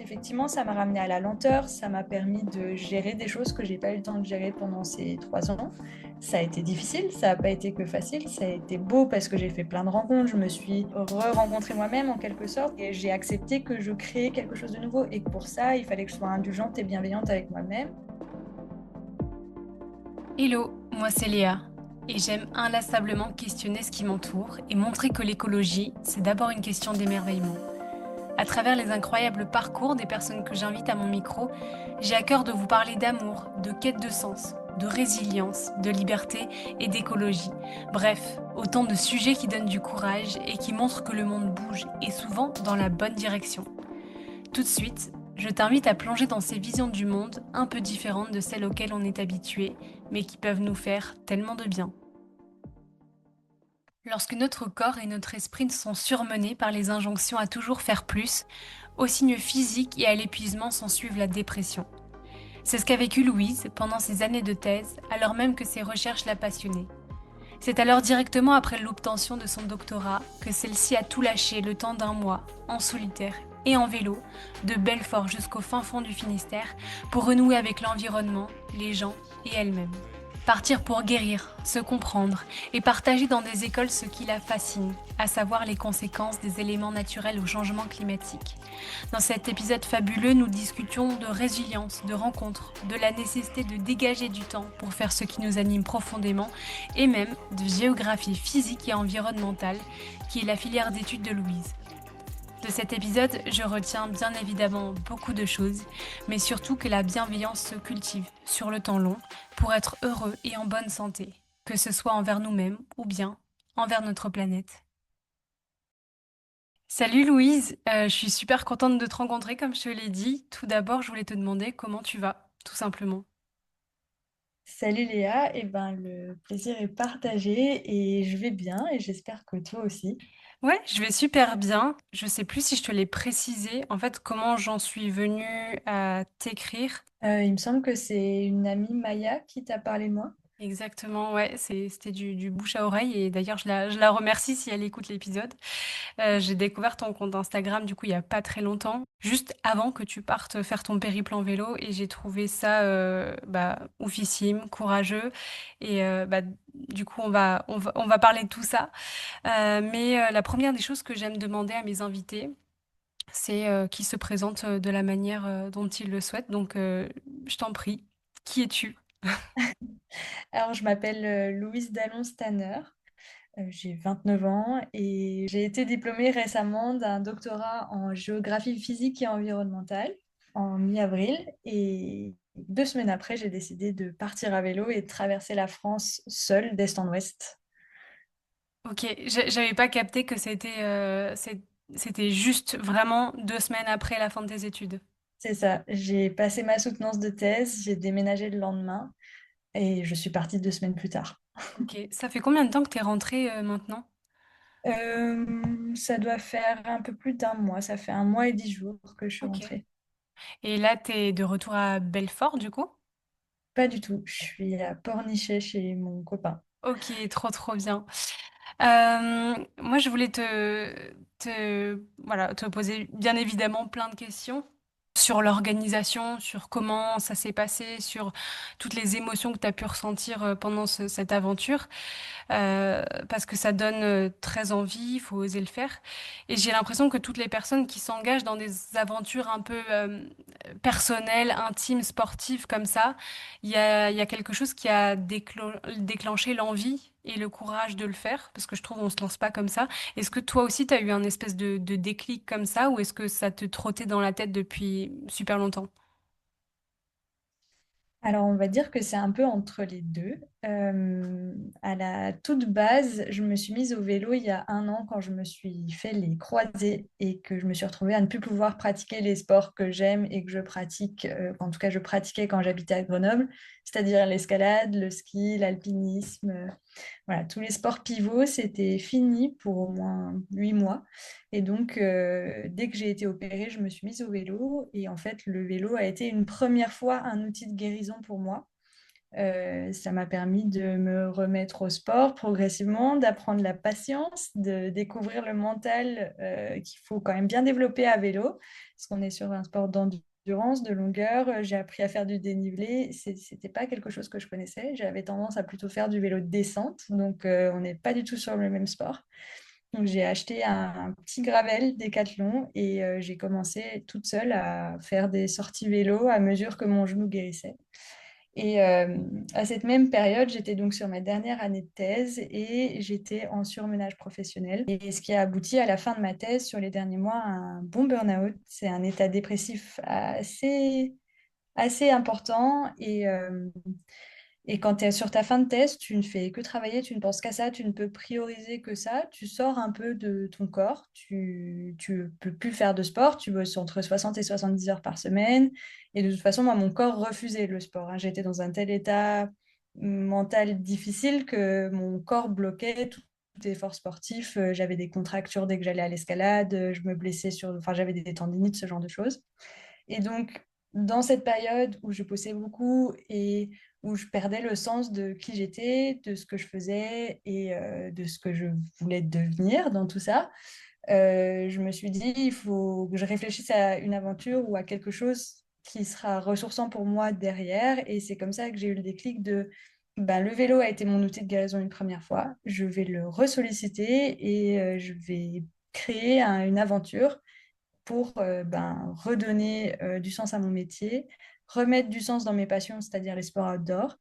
effectivement, ça m'a ramené à la lenteur, ça m'a permis de gérer des choses que j'ai pas eu le temps de gérer pendant ces 3 ans. Ça a été difficile, ça n'a pas été que facile, ça a été beau parce que j'ai fait plein de rencontres, je me suis re-rencontrée moi-même en quelque sorte et j'ai accepté que je créais quelque chose de nouveau et que pour ça, il fallait que je sois indulgente et bienveillante avec moi-même. Hello, moi c'est Léa et j'aime inlassablement questionner ce qui m'entoure et montrer que l'écologie, c'est d'abord une question d'émerveillement. À travers les incroyables parcours des personnes que j'invite à mon micro, j'ai à cœur de vous parler d'amour, de quête de sens, de résilience, de liberté et d'écologie. Bref, autant de sujets qui donnent du courage et qui montrent que le monde bouge et souvent dans la bonne direction. Tout de suite, je t'invite à plonger dans ces visions du monde un peu différentes de celles auxquelles on est habitué, mais qui peuvent nous faire tellement de bien. Lorsque notre corps et notre esprit sont surmenés par les injonctions à toujours faire plus, aux signes physiques et à l'épuisement s'ensuivent la dépression. C'est ce qu'a vécu Louise pendant ses années de thèse, alors même que ses recherches la passionnaient. C'est alors directement après l'obtention de son doctorat que celle-ci a tout lâché le temps d'un mois, en solitaire et en vélo, de Belfort jusqu'au fin fond du Finistère, pour renouer avec l'environnement, les gens et elle-même. Partir pour guérir, se comprendre et partager dans des écoles ce qui la fascine, à savoir les conséquences des éléments naturels au changement climatique. Dans cet épisode fabuleux, nous discutions de résilience, de rencontres, de la nécessité de dégager du temps pour faire ce qui nous anime profondément et même de géographie physique et environnementale, qui est la filière d'études de Louise. De cet épisode, je retiens bien évidemment beaucoup de choses, mais surtout que la bienveillance se cultive sur le temps long pour être heureux et en bonne santé, que ce soit envers nous-mêmes ou bien envers notre planète. Salut Louise, je suis super contente de te rencontrer comme je te l'ai dit. Tout d'abord, je voulais te demander comment tu vas, tout simplement. Salut Léa, le plaisir est partagé et je vais bien et j'espère que toi aussi. Ouais, je vais super bien. Je sais plus si je te l'ai précisé, en fait, comment j'en suis venue à t'écrire. Il me semble que c'est une amie Maya qui t'a parlé de moi. Exactement, ouais, c'était du bouche à oreille et d'ailleurs je la remercie si elle écoute l'épisode. J'ai découvert ton compte Instagram du coup il y a pas très longtemps, juste avant que tu partes faire ton périple en vélo et j'ai trouvé ça oufissime, courageux et du coup on va parler de tout ça. Mais la première des choses que j'aime demander à mes invités, c'est qu'ils se présentent de la manière dont ils le souhaitent. Donc je t'en prie, qui es-tu? Alors, je m'appelle Louise Dallon-Stanner, j'ai 29 ans et j'ai été diplômée récemment d'un doctorat en géographie physique et environnementale en mi-avril. Et 2 semaines après, j'ai décidé de partir à vélo et de traverser la France seule d'est en ouest. Ok, j'avais pas capté que c'était juste vraiment 2 semaines après la fin de tes études. C'est ça, j'ai passé ma soutenance de thèse, j'ai déménagé le lendemain et je suis partie 2 semaines plus tard. Ok, ça fait combien de temps que t'es rentrée maintenant? Ça doit faire un peu plus d'un mois, ça fait 1 mois et 10 jours que je suis Ok. rentrée. Et là, t'es de retour à Belfort du coup? Pas du tout, je suis à Pornichet chez mon copain. Ok, trop trop bien. Moi, je voulais te poser bien évidemment plein de questions sur l'organisation, sur comment ça s'est passé, sur toutes les émotions que tu as pu ressentir pendant cette aventure. Parce que ça donne très envie, il faut oser le faire. Et j'ai l'impression que toutes les personnes qui s'engagent dans des aventures un peu personnelles, intimes, sportives comme ça, il y a quelque chose qui a déclenché l'envie et le courage de le faire, parce que je trouve on se lance pas comme ça. Est-ce que toi aussi, tu as eu un espèce de déclic comme ça, ou est-ce que ça te trottait dans la tête depuis super longtemps? Alors, on va dire que c'est un peu entre les deux. À la toute base, je me suis mise au vélo il y a 1 an quand je me suis fait les croisés et que je me suis retrouvée à ne plus pouvoir pratiquer les sports que j'aime et que je pratique, en tout cas je pratiquais quand j'habitais à Grenoble, c'est-à-dire l'escalade, le ski, l'alpinisme. Voilà, tous les sports pivots, c'était fini pour au moins 8 mois. Et donc, dès que j'ai été opérée, je me suis mise au vélo. Et en fait, le vélo a été une première fois un outil de guérison pour moi. Ça m'a permis de me remettre au sport progressivement, d'apprendre la patience, de découvrir le mental qu'il faut quand même bien développer à vélo, parce qu'on est sur un sport d'endurance, de longueur. J'ai appris à faire du dénivelé. C'était pas quelque chose que je connaissais. J'avais tendance à plutôt faire du vélo de descente, donc on n'est pas du tout sur le même sport. Donc j'ai acheté un petit gravel Décathlon et j'ai commencé toute seule à faire des sorties vélo à mesure que mon genou guérissait. Et à cette même période, j'étais donc sur ma dernière année de thèse et j'étais en surmenage professionnel. Et ce qui a abouti à la fin de ma thèse sur les derniers mois à un bon burn-out. C'est un état dépressif assez important et quand tu es sur ta fin de thèse, tu ne fais que travailler, tu ne penses qu'à ça, tu ne peux prioriser que ça, tu sors un peu de ton corps, tu peux plus faire de sport, tu bosses entre 60 et 70 heures par semaine. Et de toute façon, moi, mon corps refusait le sport, hein. J'étais dans un tel état mental difficile que mon corps bloquait tout effort sportif. J'avais des contractures dès que j'allais à l'escalade, je me blessais enfin, j'avais des tendinites, ce genre de choses. Et donc, dans cette période où je bossais beaucoup et où je perdais le sens de qui j'étais, de ce que je faisais et de ce que je voulais devenir dans tout ça, je me suis dit, il faut que je réfléchisse à une aventure ou à quelque chose qui sera ressourçant pour moi derrière. Et c'est comme ça que j'ai eu le déclic de, ben, le vélo a été mon outil de guérison une première fois, je vais le ressolliciter et je vais créer une aventure pour ben, redonner du sens à mon métier, remettre du sens dans mes passions, c'est-à-dire les sports outdoor,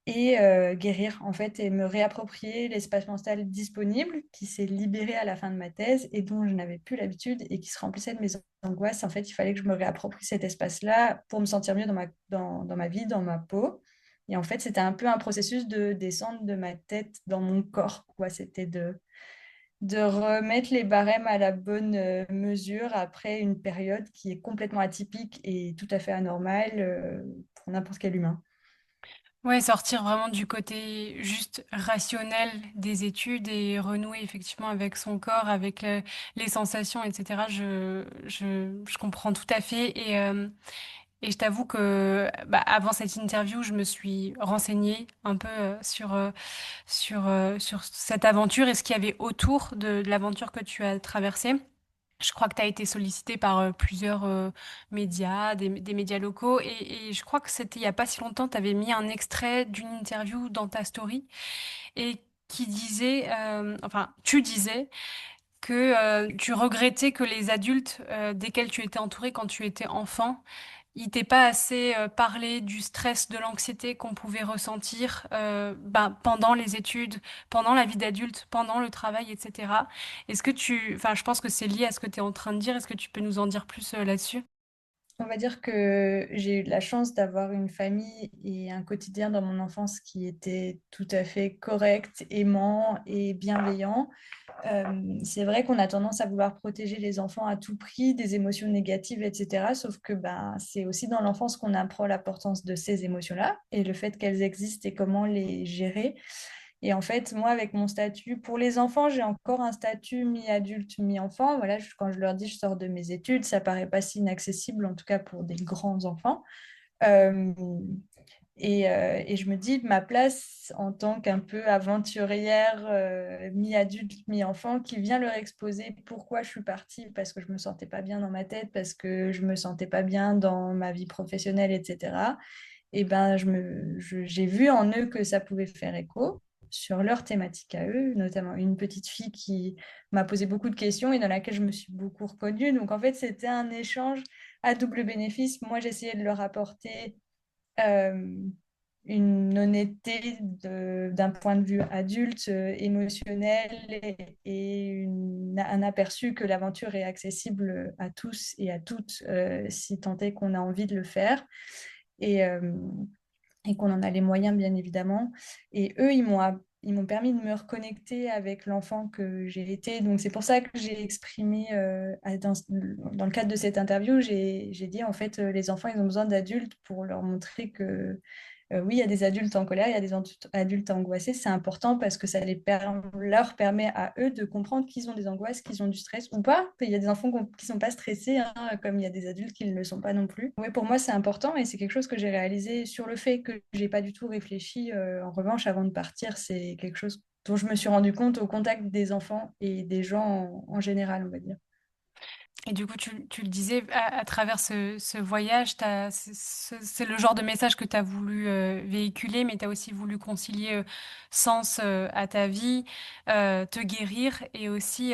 et guérir en fait et me réapproprier l'espace mental disponible qui s'est libéré à la fin de ma thèse et dont je n'avais plus l'habitude et qui se remplissait de mes angoisses. En fait, il fallait que je me réapproprie cet espace-là pour me sentir mieux dans ma vie, dans ma peau. Et en fait, c'était un peu un processus de descendre de ma tête dans mon corps, quoi. C'était de remettre les barèmes à la bonne mesure après une période qui est complètement atypique et tout à fait anormale pour n'importe quel humain. Ouais, sortir vraiment du côté juste rationnel des études et renouer effectivement avec son corps, avec les sensations, etc. Je comprends tout à fait et je t'avoue que bah, avant cette interview, je me suis renseignée un peu sur cette aventure et ce qu'il y avait autour de l'aventure que tu as traversée. Je crois que tu as été sollicité par plusieurs médias, des médias locaux, et je crois que c'était il n'y a pas si longtemps, tu avais mis un extrait d'une interview dans ta story, et qui disait, enfin, tu disais que tu regrettais que les adultes desquels tu étais entouré quand tu étais enfant, il t'est pas assez parlé du stress, de l'anxiété qu'on pouvait ressentir ben, pendant les études, pendant la vie d'adulte, pendant le travail, etc. Enfin, je pense que c'est lié à ce que tu es en train de dire. Est-ce que tu peux nous en dire plus là-dessus? On va dire que j'ai eu de la chance d'avoir une famille et un quotidien dans mon enfance qui était tout à fait correct, aimant et bienveillant. C'est vrai qu'on a tendance à vouloir protéger les enfants à tout prix des émotions négatives, etc. Sauf que ben, c'est aussi dans l'enfance qu'on apprend l'importance de ces émotions-là et le fait qu'elles existent et comment les gérer. Et en fait, moi, avec mon statut, pour les enfants, j'ai encore un statut mi-adulte, mi-enfant. Voilà, quand je leur dis je sors de mes études, ça paraît pas si inaccessible, en tout cas pour des grands enfants. Euh, et je me dis, ma place en tant qu'un peu aventurière, mi-adulte, mi-enfant, qui vient leur exposer pourquoi je suis partie, parce que je me sentais pas bien dans ma tête, parce que je me sentais pas bien dans ma vie professionnelle, etc. Et ben, j'ai vu en eux que ça pouvait faire écho sur leur thématique à eux, notamment une petite fille qui m'a posé beaucoup de questions et dans laquelle je me suis beaucoup reconnue. Donc en fait, c'était un échange à double bénéfice. Moi, j'essayais de leur apporter euh, une honnêteté d'un point de vue adulte, émotionnel un aperçu que l'aventure est accessible à tous et à toutes si tant est qu'on a envie de le faire et, euh, et qu'on en a les moyens, bien évidemment. Et eux, ils m'ont permis de me reconnecter avec l'enfant que j'ai été. Donc, c'est pour ça que j'ai exprimé, dans le cadre de cette interview, j'ai dit, en fait, les enfants, ils ont besoin d'adultes pour leur montrer que Oui, il y a des adultes en colère, il y a des adultes angoissés. C'est important parce que leur permet à eux de comprendre qu'ils ont des angoisses, qu'ils ont du stress ou pas. Il y a des enfants qui ne sont pas stressés, hein, comme il y a des adultes qui ne le sont pas non plus. Oui, pour moi, c'est important et c'est quelque chose que j'ai réalisé sur le fait que j'ai pas du tout réfléchi. En revanche, avant de partir, c'est quelque chose dont je me suis rendu compte au contact des enfants et des gens en général, on va dire. Et du coup, tu le disais, à travers ce voyage, c'est le genre de message que tu as voulu véhiculer, mais tu as aussi voulu concilier sens à ta vie, te guérir et aussi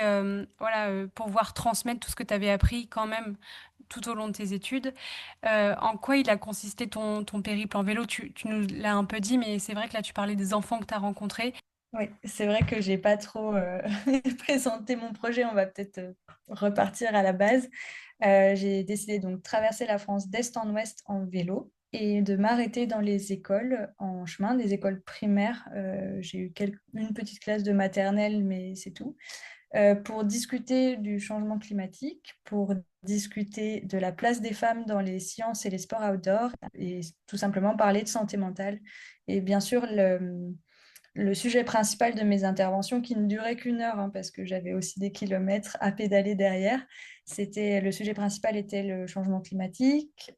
voilà, pouvoir transmettre tout ce que tu avais appris quand même tout au long de tes études. En quoi il a consisté ton périple en vélo? Tu nous l'as un peu dit, mais c'est vrai que là, tu parlais des enfants que tu as rencontrés. Oui, c'est vrai que j'ai pas trop présenté mon projet. On va peut-être repartir à la base. J'ai décidé donc de traverser la France d'est en ouest en vélo et de m'arrêter dans les écoles en chemin, des écoles primaires. J'ai eu une petite classe de maternelle, mais c'est tout. Pour discuter du changement climatique, pour discuter de la place des femmes dans les sciences et les sports outdoor et tout simplement parler de santé mentale. Et bien sûr, le sujet principal de mes interventions, qui ne durait qu'une heure, hein, parce que j'avais aussi des kilomètres à pédaler derrière, le sujet principal était le changement climatique,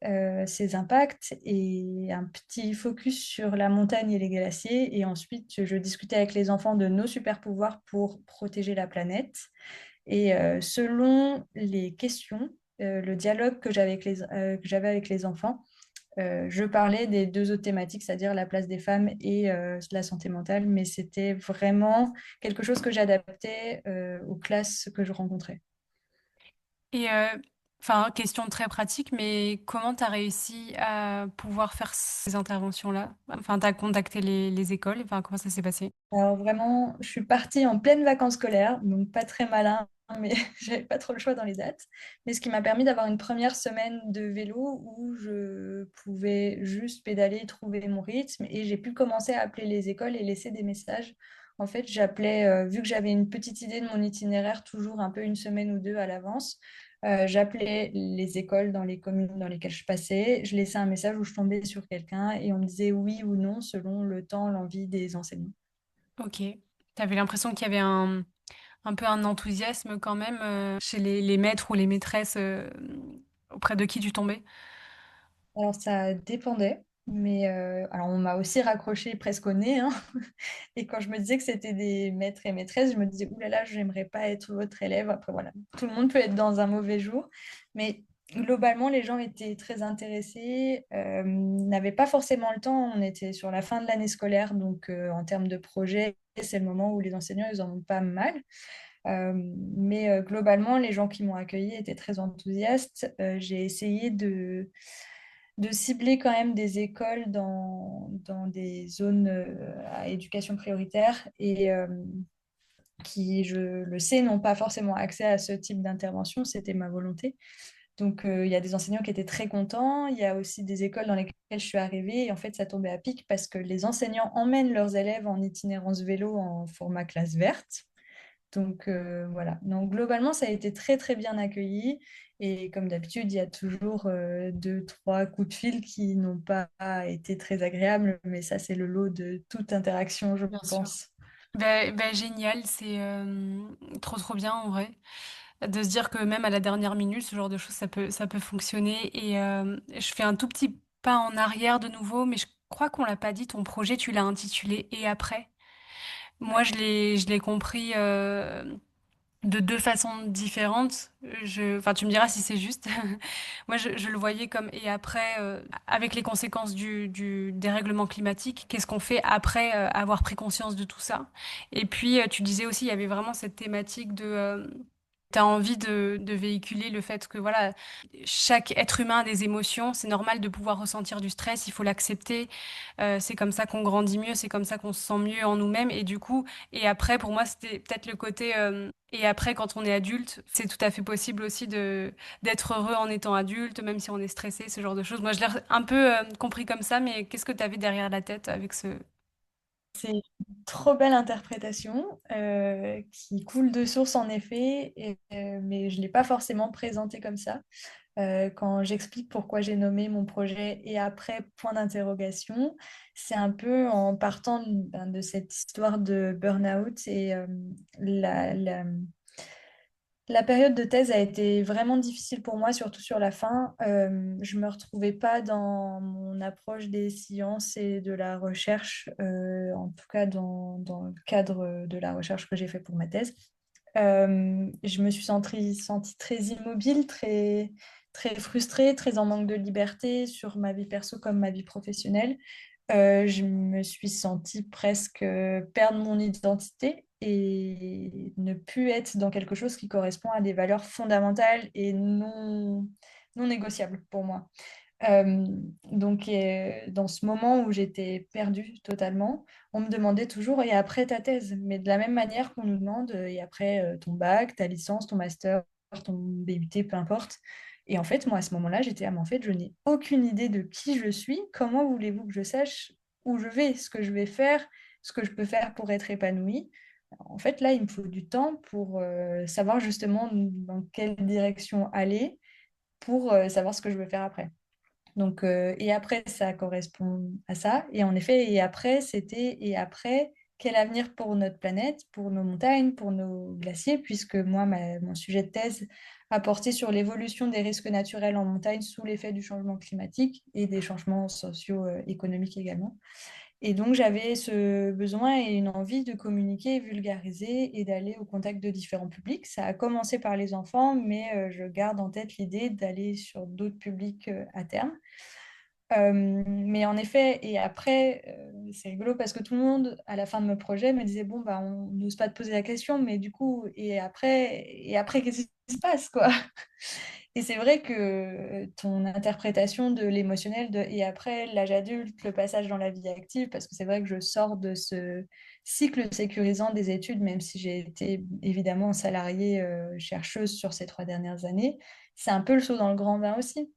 ses impacts et un petit focus sur la montagne et les glaciers. Et ensuite, je discutais avec les enfants de nos super pouvoirs pour protéger la planète. Et selon les questions, le dialogue que j'avais avec les enfants, je parlais des deux autres thématiques, c'est-à-dire la place des femmes et la santé mentale, mais c'était vraiment quelque chose que j'adaptais aux classes que je rencontrais. Et enfin, question très pratique, mais comment tu as réussi à pouvoir faire ces interventions-là? Enfin, tu as contacté les écoles, enfin, comment ça s'est passé? Alors vraiment, je suis partie en pleine vacances scolaires, donc pas très malin, mais j'avais pas trop le choix dans les dates. Mais ce qui m'a permis d'avoir une première semaine de vélo où je pouvais juste pédaler, trouver mon rythme, et j'ai pu commencer à appeler les écoles et laisser des messages. En fait, j'appelais, vu que j'avais une petite idée de mon itinéraire, toujours un peu une semaine ou deux à l'avance, j'appelais les écoles dans les communes dans lesquelles je passais, je laissais un message où je tombais sur quelqu'un et on me disait oui ou non selon le temps, l'envie des enseignants. Ok. T'avais l'impression qu'il y avait un peu un enthousiasme quand même chez les maîtres ou les maîtresses auprès de qui tu tombais? Alors ça dépendait, mais alors on m'a aussi raccroché presque au nez, hein. Et quand je me disais que c'était des maîtres et maîtresses, je me disais, ouh là là, j'aimerais pas être votre élève. Après voilà, tout le monde peut être dans un mauvais jour, mais globalement les gens étaient très intéressés, n'avaient pas forcément le temps. On était sur la fin de l'année scolaire, donc en termes de projet, c'est le moment où les enseignants ils en ont pas mal. Euh, mais globalement, les gens qui m'ont accueilli étaient très enthousiastes. J'ai essayé de cibler quand même des écoles dans des zones à éducation prioritaire et qui, je le sais, n'ont pas forcément accès à ce type d'intervention. C'était ma volonté. Donc, il y a des enseignants qui étaient très contents. Il y a aussi des écoles dans lesquelles je suis arrivée. Et en fait, ça tombait à pic parce que les enseignants emmènent leurs élèves en itinérance vélo en format classe verte. Donc voilà. Donc globalement, ça a été très très bien accueilli. Et comme d'habitude, il y a toujours deux, trois coups de fil qui n'ont pas été très agréables, mais ça, c'est le lot de toute interaction, je Bien sûr. pense. Génial, c'est trop trop bien en vrai. De se dire que même à la dernière minute, ce genre de choses, ça peut fonctionner. Et je fais un tout petit pas en arrière de nouveau, mais je crois qu'on l'a pas dit, ton projet, tu l'as intitulé Et après. Moi, Ouais. je l'ai compris de deux façons différentes. Enfin, tu me diras si c'est juste. Moi, je le voyais comme et après, avec les conséquences du dérèglement climatique, qu'est-ce qu'on fait après avoir pris conscience de tout ça? Et puis, tu disais aussi, il y avait vraiment cette thématique de t'as envie de véhiculer le fait que voilà, chaque être humain a des émotions, c'est normal de pouvoir ressentir du stress, il faut l'accepter. C'est comme ça qu'on grandit mieux, c'est comme ça qu'on se sent mieux en nous-mêmes. Et du coup, et après, pour moi, c'était peut-être le côté et après, quand on est adulte, c'est tout à fait possible aussi de d'être heureux en étant adulte, même si on est stressé, ce genre de choses. Moi, je l'ai un peu compris comme ça, mais qu'est-ce que tu avais derrière la tête avec ce... C'est une trop belle interprétation qui coule de source en effet, mais je ne l'ai pas forcément présentée comme ça. Quand j'explique pourquoi j'ai nommé mon projet et après point d'interrogation, c'est un peu en partant de cette histoire de burn-out et la, la- la période de thèse a été vraiment difficile pour moi, surtout sur la fin. Je ne me retrouvais pas dans mon approche des sciences et de la recherche, en tout cas dans le cadre de la recherche que j'ai fait pour ma thèse. Je me suis sentie très immobile, très frustrée, très en manque de liberté sur ma vie perso comme ma vie professionnelle. Je me suis sentie presque perdre mon identité et ne plus être dans quelque chose qui correspond à des valeurs fondamentales et non négociables pour moi. Euh, dans ce moment où j'étais perdue totalement, on me demandait toujours, et après ta thèse? Mais de la même manière qu'on nous demande, et après ton bac, ta licence, ton master, ton BUT, peu importe. Et en fait, moi, à ce moment-là, j'étais, ah, mais en fait, je n'ai aucune idée de qui je suis. Comment voulez-vous que je sache où je vais, ce que je vais faire, ce que je peux faire pour être épanouie? En fait, là, il me faut du temps pour savoir justement dans quelle direction aller pour savoir ce que je veux faire après. Et après, ça correspond à ça. Et en effet, et après, quel avenir pour notre planète, pour nos montagnes, pour nos glaciers, puisque moi, mon sujet de thèse a porté sur l'évolution des risques naturels en montagne sous l'effet du changement climatique et des changements socio-économiques également. Et donc, j'avais ce besoin et une envie de communiquer, vulgariser et d'aller au contact de différents publics. Ça a commencé par les enfants, mais je garde en tête l'idée d'aller sur d'autres publics à terme. Mais en effet, et après, c'est rigolo parce que tout le monde, à la fin de mon projet, me disait, bon, bah, on n'ose pas te poser la question, mais du coup, et après qu'est-ce qui se passe, quoi? Et c'est vrai que ton interprétation de l'émotionnel et après l'âge adulte, le passage dans la vie active, parce que c'est vrai que je sors de ce cycle sécurisant des études, même si j'ai été évidemment salariée chercheuse sur ces 3 dernières années, c'est un peu le saut dans le grand bain aussi.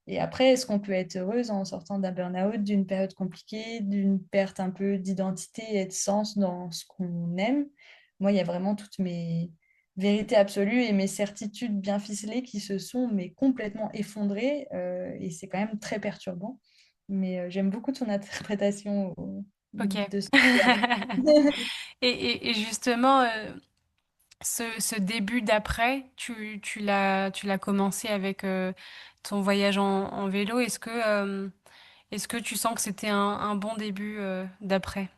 Et après, est-ce qu'on peut être heureuse en sortant d'un burn-out, d'une période compliquée, d'une perte un peu d'identité et de sens dans ce qu'on aime? Moi, il y a vraiment toutes mes vérités absolues et mes certitudes bien ficelées qui se sont mais complètement effondrées et c'est quand même très perturbant. Mais j'aime beaucoup ton interprétation Ok. de ce sujet-là. Et justement, ce début d'après, tu l'as commencé avec ton voyage en vélo. Est-ce que tu sens que c'était un bon début d'après?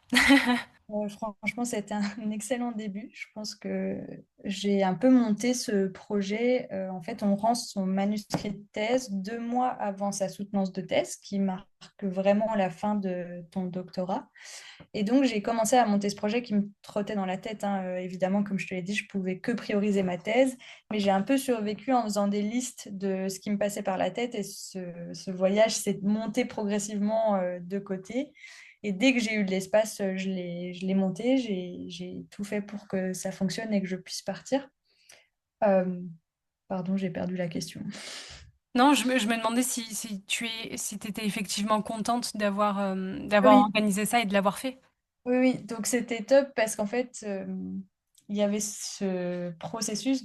Franchement, c'était un excellent début. Je pense que j'ai un peu monté ce projet. En fait, on rend son manuscrit de thèse 2 mois avant sa soutenance de thèse, qui marque vraiment la fin de ton doctorat. Et donc, j'ai commencé à monter ce projet qui me trottait dans la tête, hein. Évidemment, comme je te l'ai dit, je pouvais que prioriser ma thèse, mais j'ai un peu survécu en faisant des listes de ce qui me passait par la tête et ce voyage s'est monté progressivement de côté. Et dès que j'ai eu de l'espace, je l'ai monté, j'ai tout fait pour que ça fonctionne et que je puisse partir. Euh, Pardon, j'ai perdu la question. Non, je me demandais si t'étais effectivement contente d'avoir Oui, organisé ça et de l'avoir fait. oui, oui. Donc c'était top parce qu'en fait, il y avait ce processus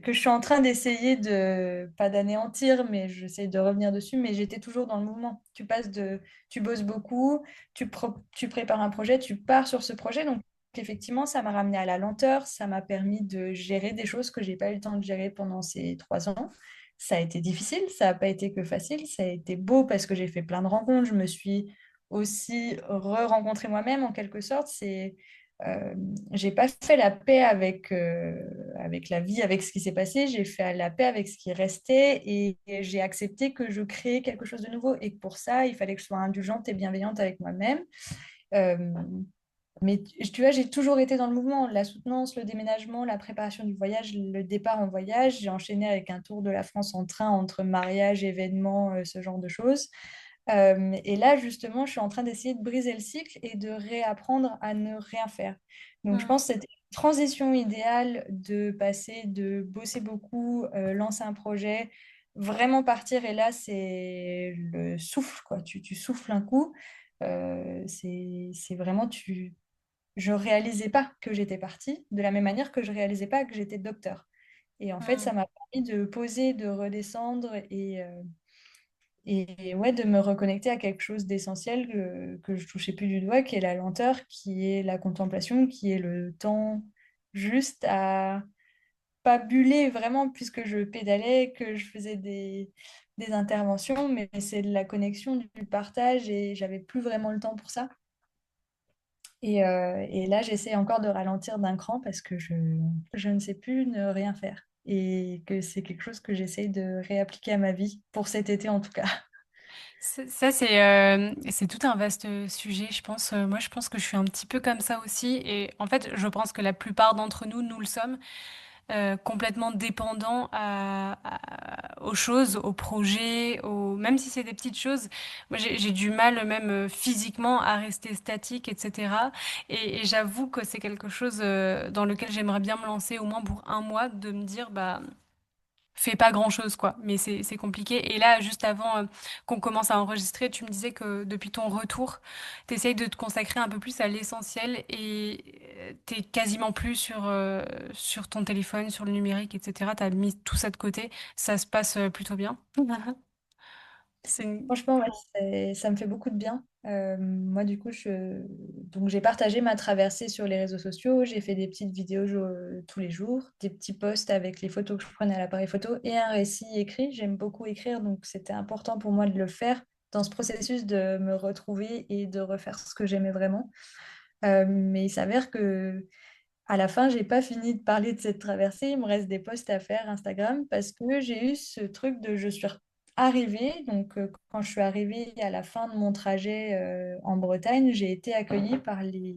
que je suis en train d'essayer de, pas d'anéantir, mais j'essaie de revenir dessus, mais j'étais toujours dans le mouvement. Tu bosses beaucoup, tu prépares un projet, tu pars sur ce projet. Donc effectivement, ça m'a ramené à la lenteur, ça m'a permis de gérer des choses que j'ai pas eu le temps de gérer pendant ces 3 ans. Ça a été difficile, ça n'a pas été que facile, ça a été beau parce que j'ai fait plein de rencontres, je me suis aussi re-rencontrer moi-même en quelque sorte. Euh, j'ai pas fait la paix avec la vie, avec ce qui s'est passé. J'ai fait la paix avec ce qui restait et j'ai accepté que je créais quelque chose de nouveau et que pour ça, il fallait que je sois indulgente et bienveillante avec moi-même. Euh, mais tu vois, j'ai toujours été dans le mouvement, la soutenance, le déménagement, la préparation du voyage, le départ en voyage. J'ai enchaîné avec un tour de la France en train entre mariage, événements, ce genre de choses. Et là, justement, je suis en train d'essayer de briser le cycle et de réapprendre à ne rien faire. Donc, je Mm. pense que c'était une transition idéale de passer de bosser beaucoup, lancer un projet, vraiment partir. Et là, c'est le souffle, quoi. Tu souffles un coup. C'est vraiment, je réalisais pas que j'étais partie, de la même manière que je réalisais pas que j'étais docteur. Et en fait, ça Hmm. m'a permis de poser, de redescendre et ouais, de me reconnecter à quelque chose d'essentiel que je touchais plus du doigt, qui est la lenteur, qui est la contemplation, qui est le temps juste à pas buller vraiment puisque je pédalais, que je faisais des interventions, mais c'est de la connexion, du partage et j'avais plus vraiment le temps pour ça. Et là, j'essaie encore de ralentir d'un cran parce que je ne sais plus ne rien faire. Et que c'est quelque chose que j'essaie de réappliquer à ma vie, pour cet été en tout cas. Ça, c'est tout un vaste sujet, je pense. Moi, je pense que je suis un petit peu comme ça aussi. Et en fait, je pense que la plupart d'entre nous, nous le sommes, complètement dépendants aux choses, aux projets, même si c'est des petites choses. Moi, j'ai du mal, même physiquement, à rester statique, etc. Et j'avoue que c'est quelque chose dans lequel j'aimerais bien me lancer, au moins pour un mois, de me dire, bah, fais pas grand-chose, quoi. Mais c'est compliqué. Et là, juste avant qu'on commence à enregistrer, tu me disais que depuis ton retour, t'essayes de te consacrer un peu plus à l'essentiel et t'es quasiment plus sur ton téléphone, sur le numérique, etc. T'as mis tout ça de côté. Ça se passe plutôt bien. C'est une- Franchement, ouais, ça me fait beaucoup de bien. Moi, du coup, donc, j'ai partagé ma traversée sur les réseaux sociaux. J'ai fait des petites vidéos tous les jours, des petits posts avec les photos que je prenais à l'appareil photo et un récit écrit. J'aime beaucoup écrire, donc c'était important pour moi de le faire dans ce processus de me retrouver et de refaire ce que j'aimais vraiment. Mais il s'avère que à la fin, j'ai pas fini de parler de cette traversée. Il me reste des posts à faire Instagram parce que j'ai eu ce truc de je suis arrivée. Donc, quand je suis arrivée à la fin de mon trajet en Bretagne, j'ai été accueillie par les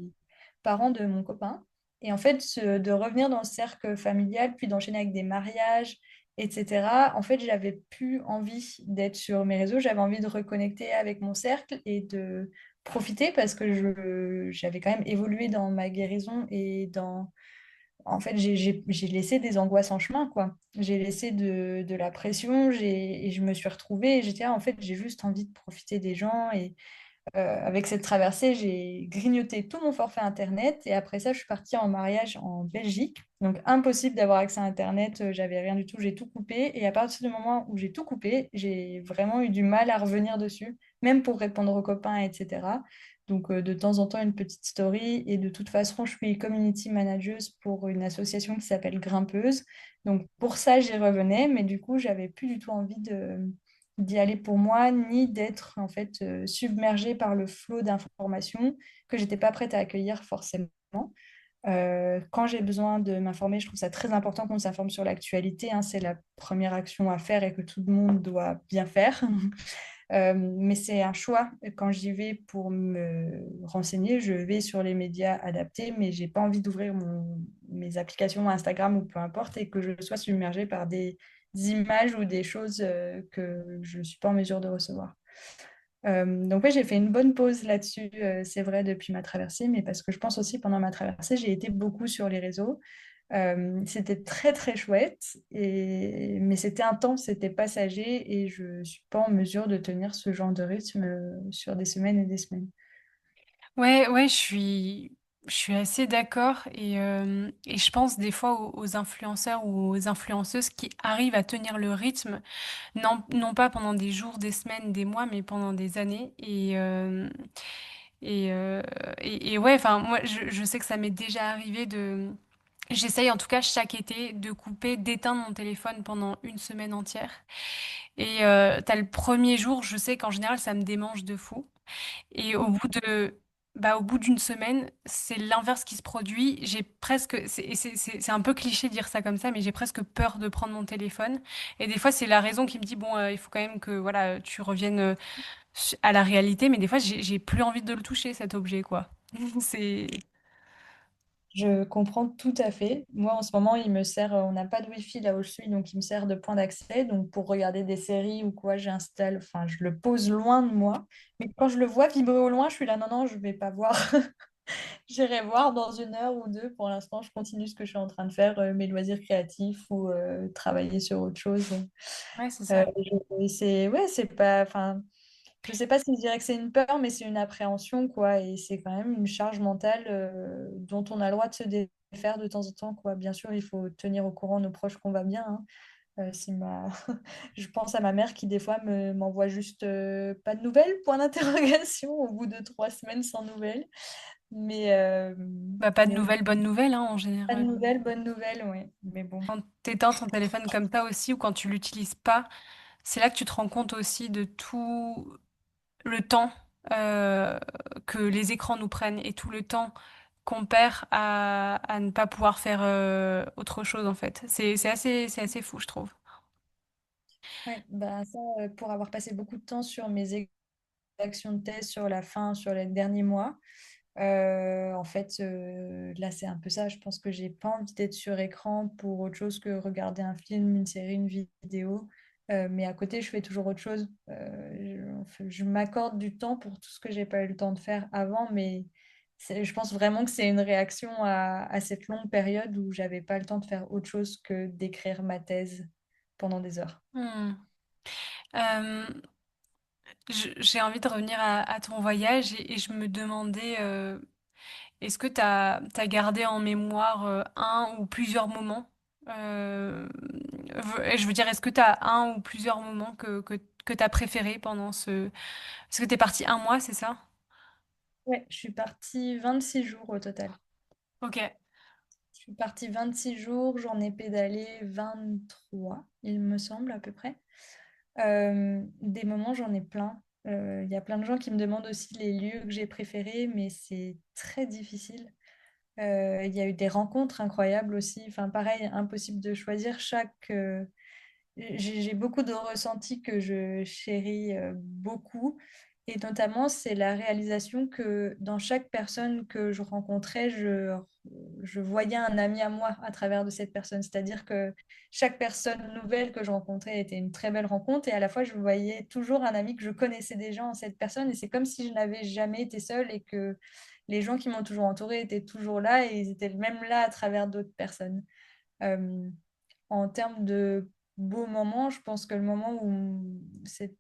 parents de mon copain. Et en fait, de revenir dans le cercle familial, puis d'enchaîner avec des mariages, etc. En fait, j'avais plus envie d'être sur mes réseaux. J'avais envie de reconnecter avec mon cercle et de profiter parce que j'avais quand même évolué dans ma guérison et dans... En fait, j'ai laissé des angoisses en chemin, quoi. J'ai laissé de la pression et je me suis retrouvée et j'étais là, en fait, j'ai juste envie de profiter des gens et avec cette traversée, j'ai grignoté tout mon forfait Internet et après ça, je suis partie en mariage en Belgique. Donc, impossible d'avoir accès à Internet, j'avais rien du tout, j'ai tout coupé. Et à partir du moment où j'ai tout coupé, j'ai vraiment eu du mal à revenir dessus, même pour répondre aux copains, etc. Donc, de temps en temps, une petite story. Et de toute façon, je suis community manager pour une association qui s'appelle Grimpeuse. Donc, pour ça, j'y revenais, mais du coup, j'avais plus du tout envie d'y aller pour moi, ni d'être en fait submergée par le flot d'informations que j'étais pas prête à accueillir forcément. Quand j'ai besoin de m'informer, je trouve ça très important qu'on s'informe sur l'actualité, hein, c'est la première action à faire et que tout le monde doit bien faire. Mais c'est un choix. Quand j'y vais pour me renseigner, je vais sur les médias adaptés, mais j'ai pas envie d'ouvrir mes applications Instagram ou peu importe et que je sois submergée par des images ou des choses que je ne suis pas en mesure de recevoir. Donc oui, j'ai fait une bonne pause là-dessus, c'est vrai, depuis ma traversée, mais parce que je pense aussi pendant ma traversée, j'ai été beaucoup sur les réseaux. C'était très très chouette, mais c'était intense, c'était passager et je ne suis pas en mesure de tenir ce genre de rythme sur des semaines et des semaines. Ouais, ouais, je suis assez d'accord et je pense des fois aux influenceurs ou aux influenceuses qui arrivent à tenir le rythme, non pas pendant des jours, des semaines, des mois, mais pendant des années. Et, euh, et ouais, enfin, moi, je sais que ça m'est déjà arrivé de... J'essaye en tout cas chaque été de couper, d'éteindre mon téléphone pendant une semaine entière. Et t'as le premier jour, je sais qu'en général, ça me démange de fou. Et au bout d'une semaine, c'est l'inverse qui se produit. J'ai presque, c'est un peu cliché de dire ça comme ça, mais j'ai presque peur de prendre mon téléphone. Et des fois, c'est la raison qui me dit, bon, il faut quand même que, voilà, tu reviennes à la réalité. Mais des fois, j'ai plus envie de le toucher, cet objet, quoi. C'est, Je comprends tout à fait. Moi, en ce moment, il me sert, on n'a pas de Wi-Fi là où je suis, donc il me sert de point d'accès. Donc pour regarder des séries ou quoi, j'installe, enfin, je le pose loin de moi. Mais quand je le vois vibrer au loin, je suis là, non, non, je vais pas voir. J'irai voir dans une heure ou deux. Pour l'instant, je continue ce que je suis en train de faire, mes loisirs créatifs ou travailler sur autre chose. ouais, c'est ça. C'est ouais, c'est pas, enfin. Je sais pas si je dirais que c'est une peur, mais c'est une appréhension, quoi. Et c'est quand même une charge mentale dont on a le droit de se défaire de temps en temps, quoi. Bien sûr, il faut tenir au courant nos proches qu'on va bien, hein. Si Je pense à ma mère qui, des fois, m'envoie juste pas de nouvelles, point d'interrogation, au bout de 3 semaines sans nouvelles. Mais, euh, Bah, pas de mais oui, nouvelles, bonnes nouvelles, hein, en pas de général. nouvelles, bonnes nouvelles, oui. Mais bon. Quand tu éteins ton téléphone comme ça aussi, ou quand tu l'utilises pas, c'est là que tu te rends compte aussi de tout le temps euh, que les écrans nous prennent et tout le temps qu'on perd à ne pas pouvoir faire autre chose, en fait. C'est assez fou, je trouve. Ouais, bah ça, pour avoir passé beaucoup de temps sur mes actions de thèse sur la fin, sur les derniers mois, en fait, là, c'est un peu ça. Je pense que j'ai pas envie d'être sur écran pour autre chose que regarder un film, une série, une vidéo. Mais à côté, je fais toujours autre chose. Je m'accorde du temps pour tout ce que j'ai pas eu le temps de faire avant, mais je pense vraiment que c'est une réaction à cette longue période où j'avais pas le temps de faire autre chose que d'écrire ma thèse pendant des heures. Hmm. Euh, j'ai envie de revenir à ton voyage et je me demandais, est-ce que tu as gardé en mémoire un ou plusieurs moments? Je veux dire, est-ce que tu as un ou plusieurs moments que tu as préférés pendant ce... Parce que tu es parti un mois, c'est ça? Ouais, je suis partie 26 jours au total. Ok. Je suis partie 26 jours, j'en ai pédalé 23, il me semble, à peu près. Des moments, j'en ai plein. Il y a plein de gens qui me demandent aussi les lieux que j'ai préférés, mais c'est très difficile. Il y a eu des rencontres incroyables aussi. Enfin, pareil, impossible de choisir. J'ai beaucoup de ressentis que je chéris beaucoup. Et notamment, c'est la réalisation que dans chaque personne que je rencontrais, je voyais un ami à moi à travers de cette personne. C'est-à-dire que chaque personne nouvelle que je rencontrais était une très belle rencontre. Et à la fois, je voyais toujours un ami que je connaissais déjà en cette personne. Et c'est comme si je n'avais jamais été seule et que les gens qui m'ont toujours entourée étaient toujours là et ils étaient même là à travers d'autres personnes. Euh, En termes de beaux moments, je pense que le moment où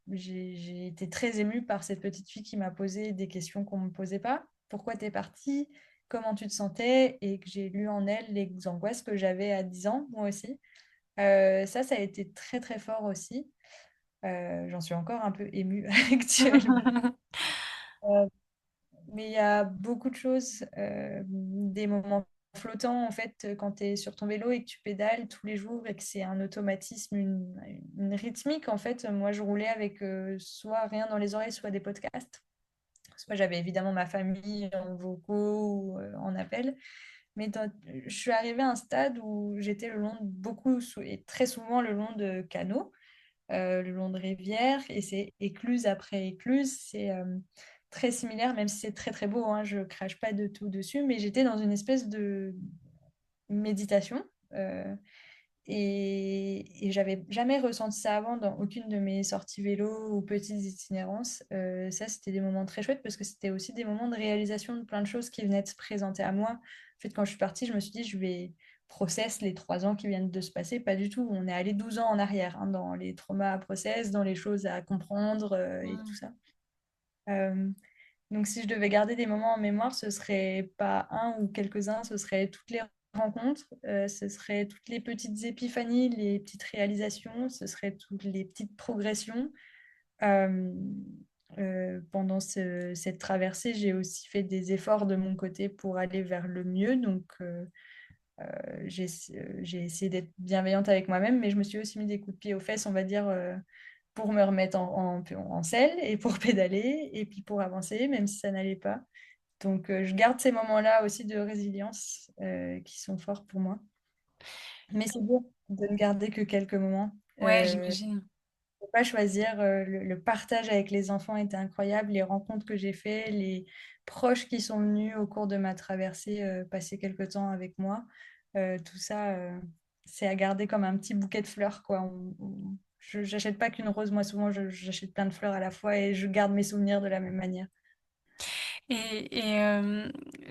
j'ai été très émue par cette petite fille qui m'a posé des questions qu'on ne me posait pas. Pourquoi tu es partie? Comment tu te sentais? Et que j'ai lu en elle les angoisses que j'avais à 10 ans, moi aussi. Ça a été très très fort aussi. J'en suis encore un peu émue actuellement. Euh, mais il y a beaucoup de choses, des moments flottants en fait, quand tu es sur ton vélo et que tu pédales tous les jours et que c'est un automatisme, une rythmique en fait. Moi, je roulais avec soit rien dans les oreilles, soit des podcasts. Soit j'avais évidemment ma famille en vocaux ou en appel. Mais je suis arrivée à un stade où j'étais le long de beaucoup et très souvent le long de canaux, le long de rivières, et c'est écluse après écluse. C'est très similaire, même si c'est très très beau, hein, je crache pas de tout dessus, mais j'étais dans une espèce de méditation. Et j'avais jamais ressenti ça avant dans aucune de mes sorties vélo ou petites itinérances. Ça, c'était des moments très chouettes parce que c'était aussi des moments de réalisation de plein de choses qui venaient de se présenter à moi. En fait, quand je suis partie, je me suis dit, je vais process les 3 ans qui viennent de se passer. Pas du tout. On est allé 12 ans en arrière, hein, dans les traumas à process, dans les choses à comprendre et tout Hmm. ça. Euh, donc, si je devais garder des moments en mémoire, ce serait pas un ou quelques-uns, ce serait toutes les rencontres, ce serait toutes les petites épiphanies, les petites réalisations, ce serait toutes les petites progressions. Euh, Pendant cette traversée, j'ai aussi fait des efforts de mon côté pour aller vers le mieux. Donc, j'ai essayé d'être bienveillante avec moi-même, mais je me suis aussi mis des coups de pied aux fesses, on va dire, pour me remettre en selle et pour pédaler et puis pour avancer, même si ça n'allait pas. Donc, je garde ces moments-là aussi de résilience qui sont forts pour moi. Mais c'est dur de ne garder que quelques moments. Ouais, j'imagine. Faut pas choisir. Le partage avec les enfants était incroyable. Les rencontres que j'ai faites, les proches qui sont venus au cours de ma traversée passer quelques temps avec moi, tout ça, c'est à garder comme un petit bouquet de fleurs, quoi. Je n'achète pas qu'une rose. Moi, souvent, j'achète plein de fleurs à la fois et je garde mes souvenirs de la même manière.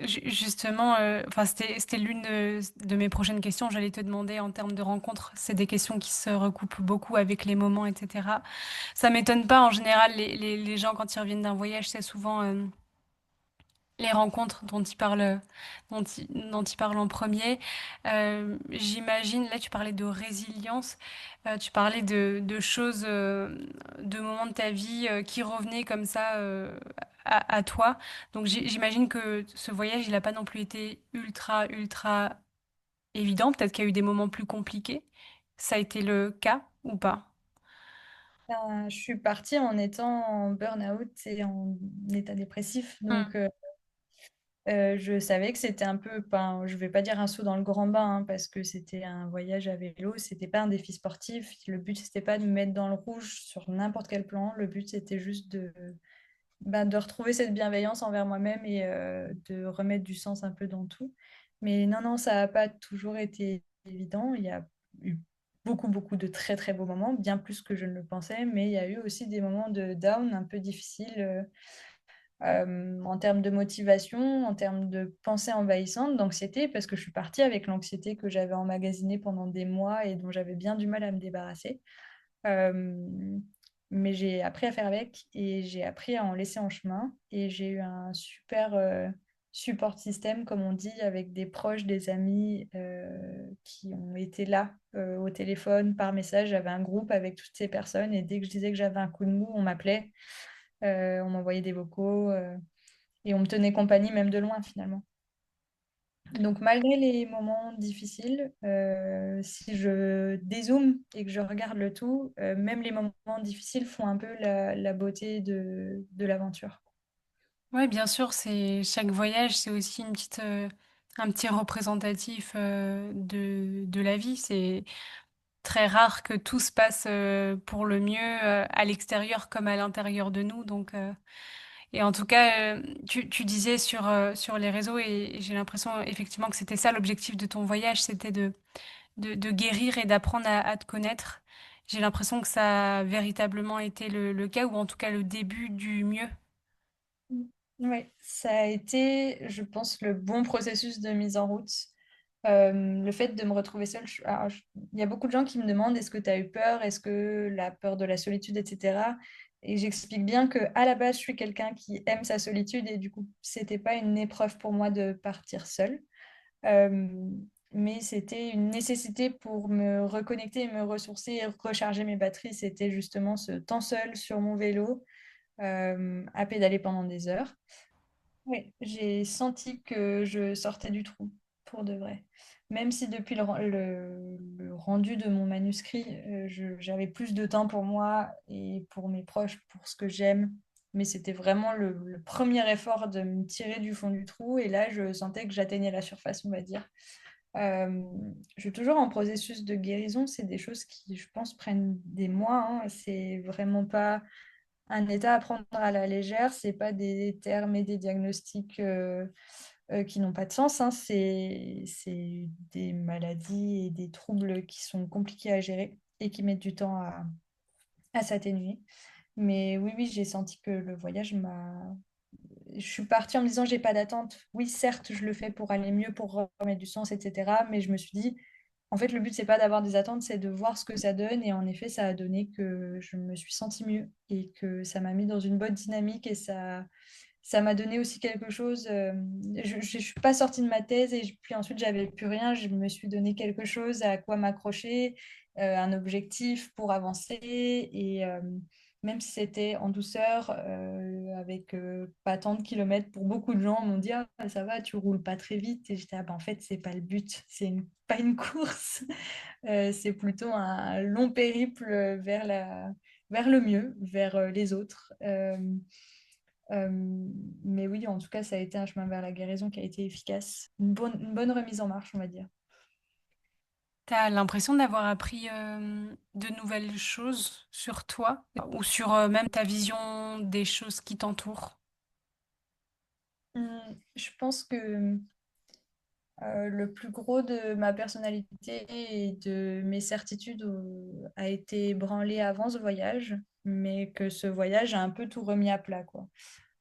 Justement, enfin, c'était l'une de mes prochaines questions. J'allais te demander en termes de rencontres. C'est des questions qui se recoupent beaucoup avec les moments, etc. Ça m'étonne pas. En général, les gens, quand ils reviennent d'un voyage, c'est souvent les rencontres dont ils parlent en premier. J'imagine, là, tu parlais de résilience. Tu parlais de choses, de moments de ta vie qui revenaient comme ça à toi. Donc j'imagine que ce voyage, il n'a pas non plus été ultra évident. Peut-être qu'il y a eu des moments plus compliqués. Ça a été le cas ou pas? Je suis partie en étant en burn-out et en état dépressif. Hmm. Donc, je savais que c'était un peu, ben, je vais pas dire un saut dans le grand bain, hein, parce que c'était un voyage à vélo, c'était pas un défi sportif. Le but, c'était pas de me mettre dans le rouge sur n'importe quel plan. Le but, c'était juste de retrouver cette bienveillance envers moi-même et de remettre du sens un peu dans tout. Mais non, non, ça n'a pas toujours été évident. Il y a eu beaucoup de très, très beaux moments, bien plus que je ne le pensais, mais il y a eu aussi des moments de down un peu difficiles en termes de motivation, en termes de pensée envahissante, d'anxiété, parce que je suis partie avec l'anxiété que j'avais emmagasinée pendant des mois et dont j'avais bien du mal à me débarrasser. Euh, mais j'ai appris à faire avec et j'ai appris à en laisser en chemin. Et j'ai eu un super support système, comme on dit, avec des proches, des amis qui ont été là au téléphone, par message. J'avais un groupe avec toutes ces personnes et dès que je disais que j'avais un coup de mou, on m'appelait, on m'envoyait des vocaux et on me tenait compagnie même de loin finalement. Donc, malgré les moments difficiles, si je dézoome et que je regarde le tout, même les moments difficiles font un peu la beauté de l'aventure. Ouais, bien sûr, c'est chaque voyage, c'est aussi un petit représentatif de la vie. C'est très rare que tout se passe pour le mieux à l'extérieur comme à l'intérieur de nous. Et en tout cas, tu disais sur les réseaux, et j'ai l'impression effectivement que c'était ça l'objectif de ton voyage, c'était de guérir et d'apprendre à te connaître. J'ai l'impression que ça a véritablement été le cas, ou en tout cas le début du mieux. Oui, ça a été, je pense, le bon processus de mise en route. Le fait de me retrouver seule, il y a beaucoup de gens qui me demandent est-ce que tu as eu peur, est-ce que la peur de la solitude, etc. Et j'explique bien que à la base, je suis quelqu'un qui aime sa solitude et du coup, c'était pas une épreuve pour moi de partir seule. Euh, mais c'était une nécessité pour me reconnecter et me ressourcer et recharger mes batteries. C'était justement ce temps seul sur mon vélo, à pédaler pendant des heures. Oui, j'ai senti que je sortais du trou, pour de vrai. Même si depuis le rendu de mon manuscrit, j'avais plus de temps pour moi et pour mes proches, pour ce que j'aime. Mais c'était vraiment le premier effort de me tirer du fond du trou. Et là, je sentais que j'atteignais la surface, on va dire. Euh, je suis toujours en processus de guérison. C'est des choses qui, je pense, prennent des mois, hein. C'est vraiment pas un état à prendre à la légère. C'est pas des termes et des diagnostics qui n'ont pas de sens, hein. C'est des maladies et des troubles qui sont compliqués à gérer et qui mettent du temps à s'atténuer. Mais oui, oui, j'ai senti que le voyage m'a je suis partie en me disant j'ai pas d'attente. Oui, certes, je le fais pour aller mieux, pour remettre du sens, etc. Mais je me suis dit, en fait, le but, c'est pas d'avoir des attentes, c'est de voir ce que ça donne. Et en effet, ça a donné que je me suis sentie mieux et que ça m'a mis dans une bonne dynamique et ça m'a donné aussi quelque chose. Je ne suis pas sortie de ma thèse et puis ensuite, j'avais plus rien. Je me suis donné quelque chose à quoi m'accrocher, un objectif pour avancer. Et même si c'était en douceur, avec pas tant de kilomètres, pour beaucoup de gens m'ont dit ah, ça va, tu roules pas très vite. Et j'étais ah, ben, en fait, c'est pas le but, pas une course. C'est plutôt un long périple vers le mieux, vers les autres. Euh, mais oui, en tout cas, ça a été un chemin vers la guérison qui a été efficace. Une bonne remise en marche, on va dire. T'as l'impression d'avoir appris de nouvelles choses sur toi ou sur même ta vision des choses qui t'entourent. Je pense que le plus gros de ma personnalité et de mes certitudes a été ébranlé avant ce voyage, mais que ce voyage a un peu tout remis à plat, quoi.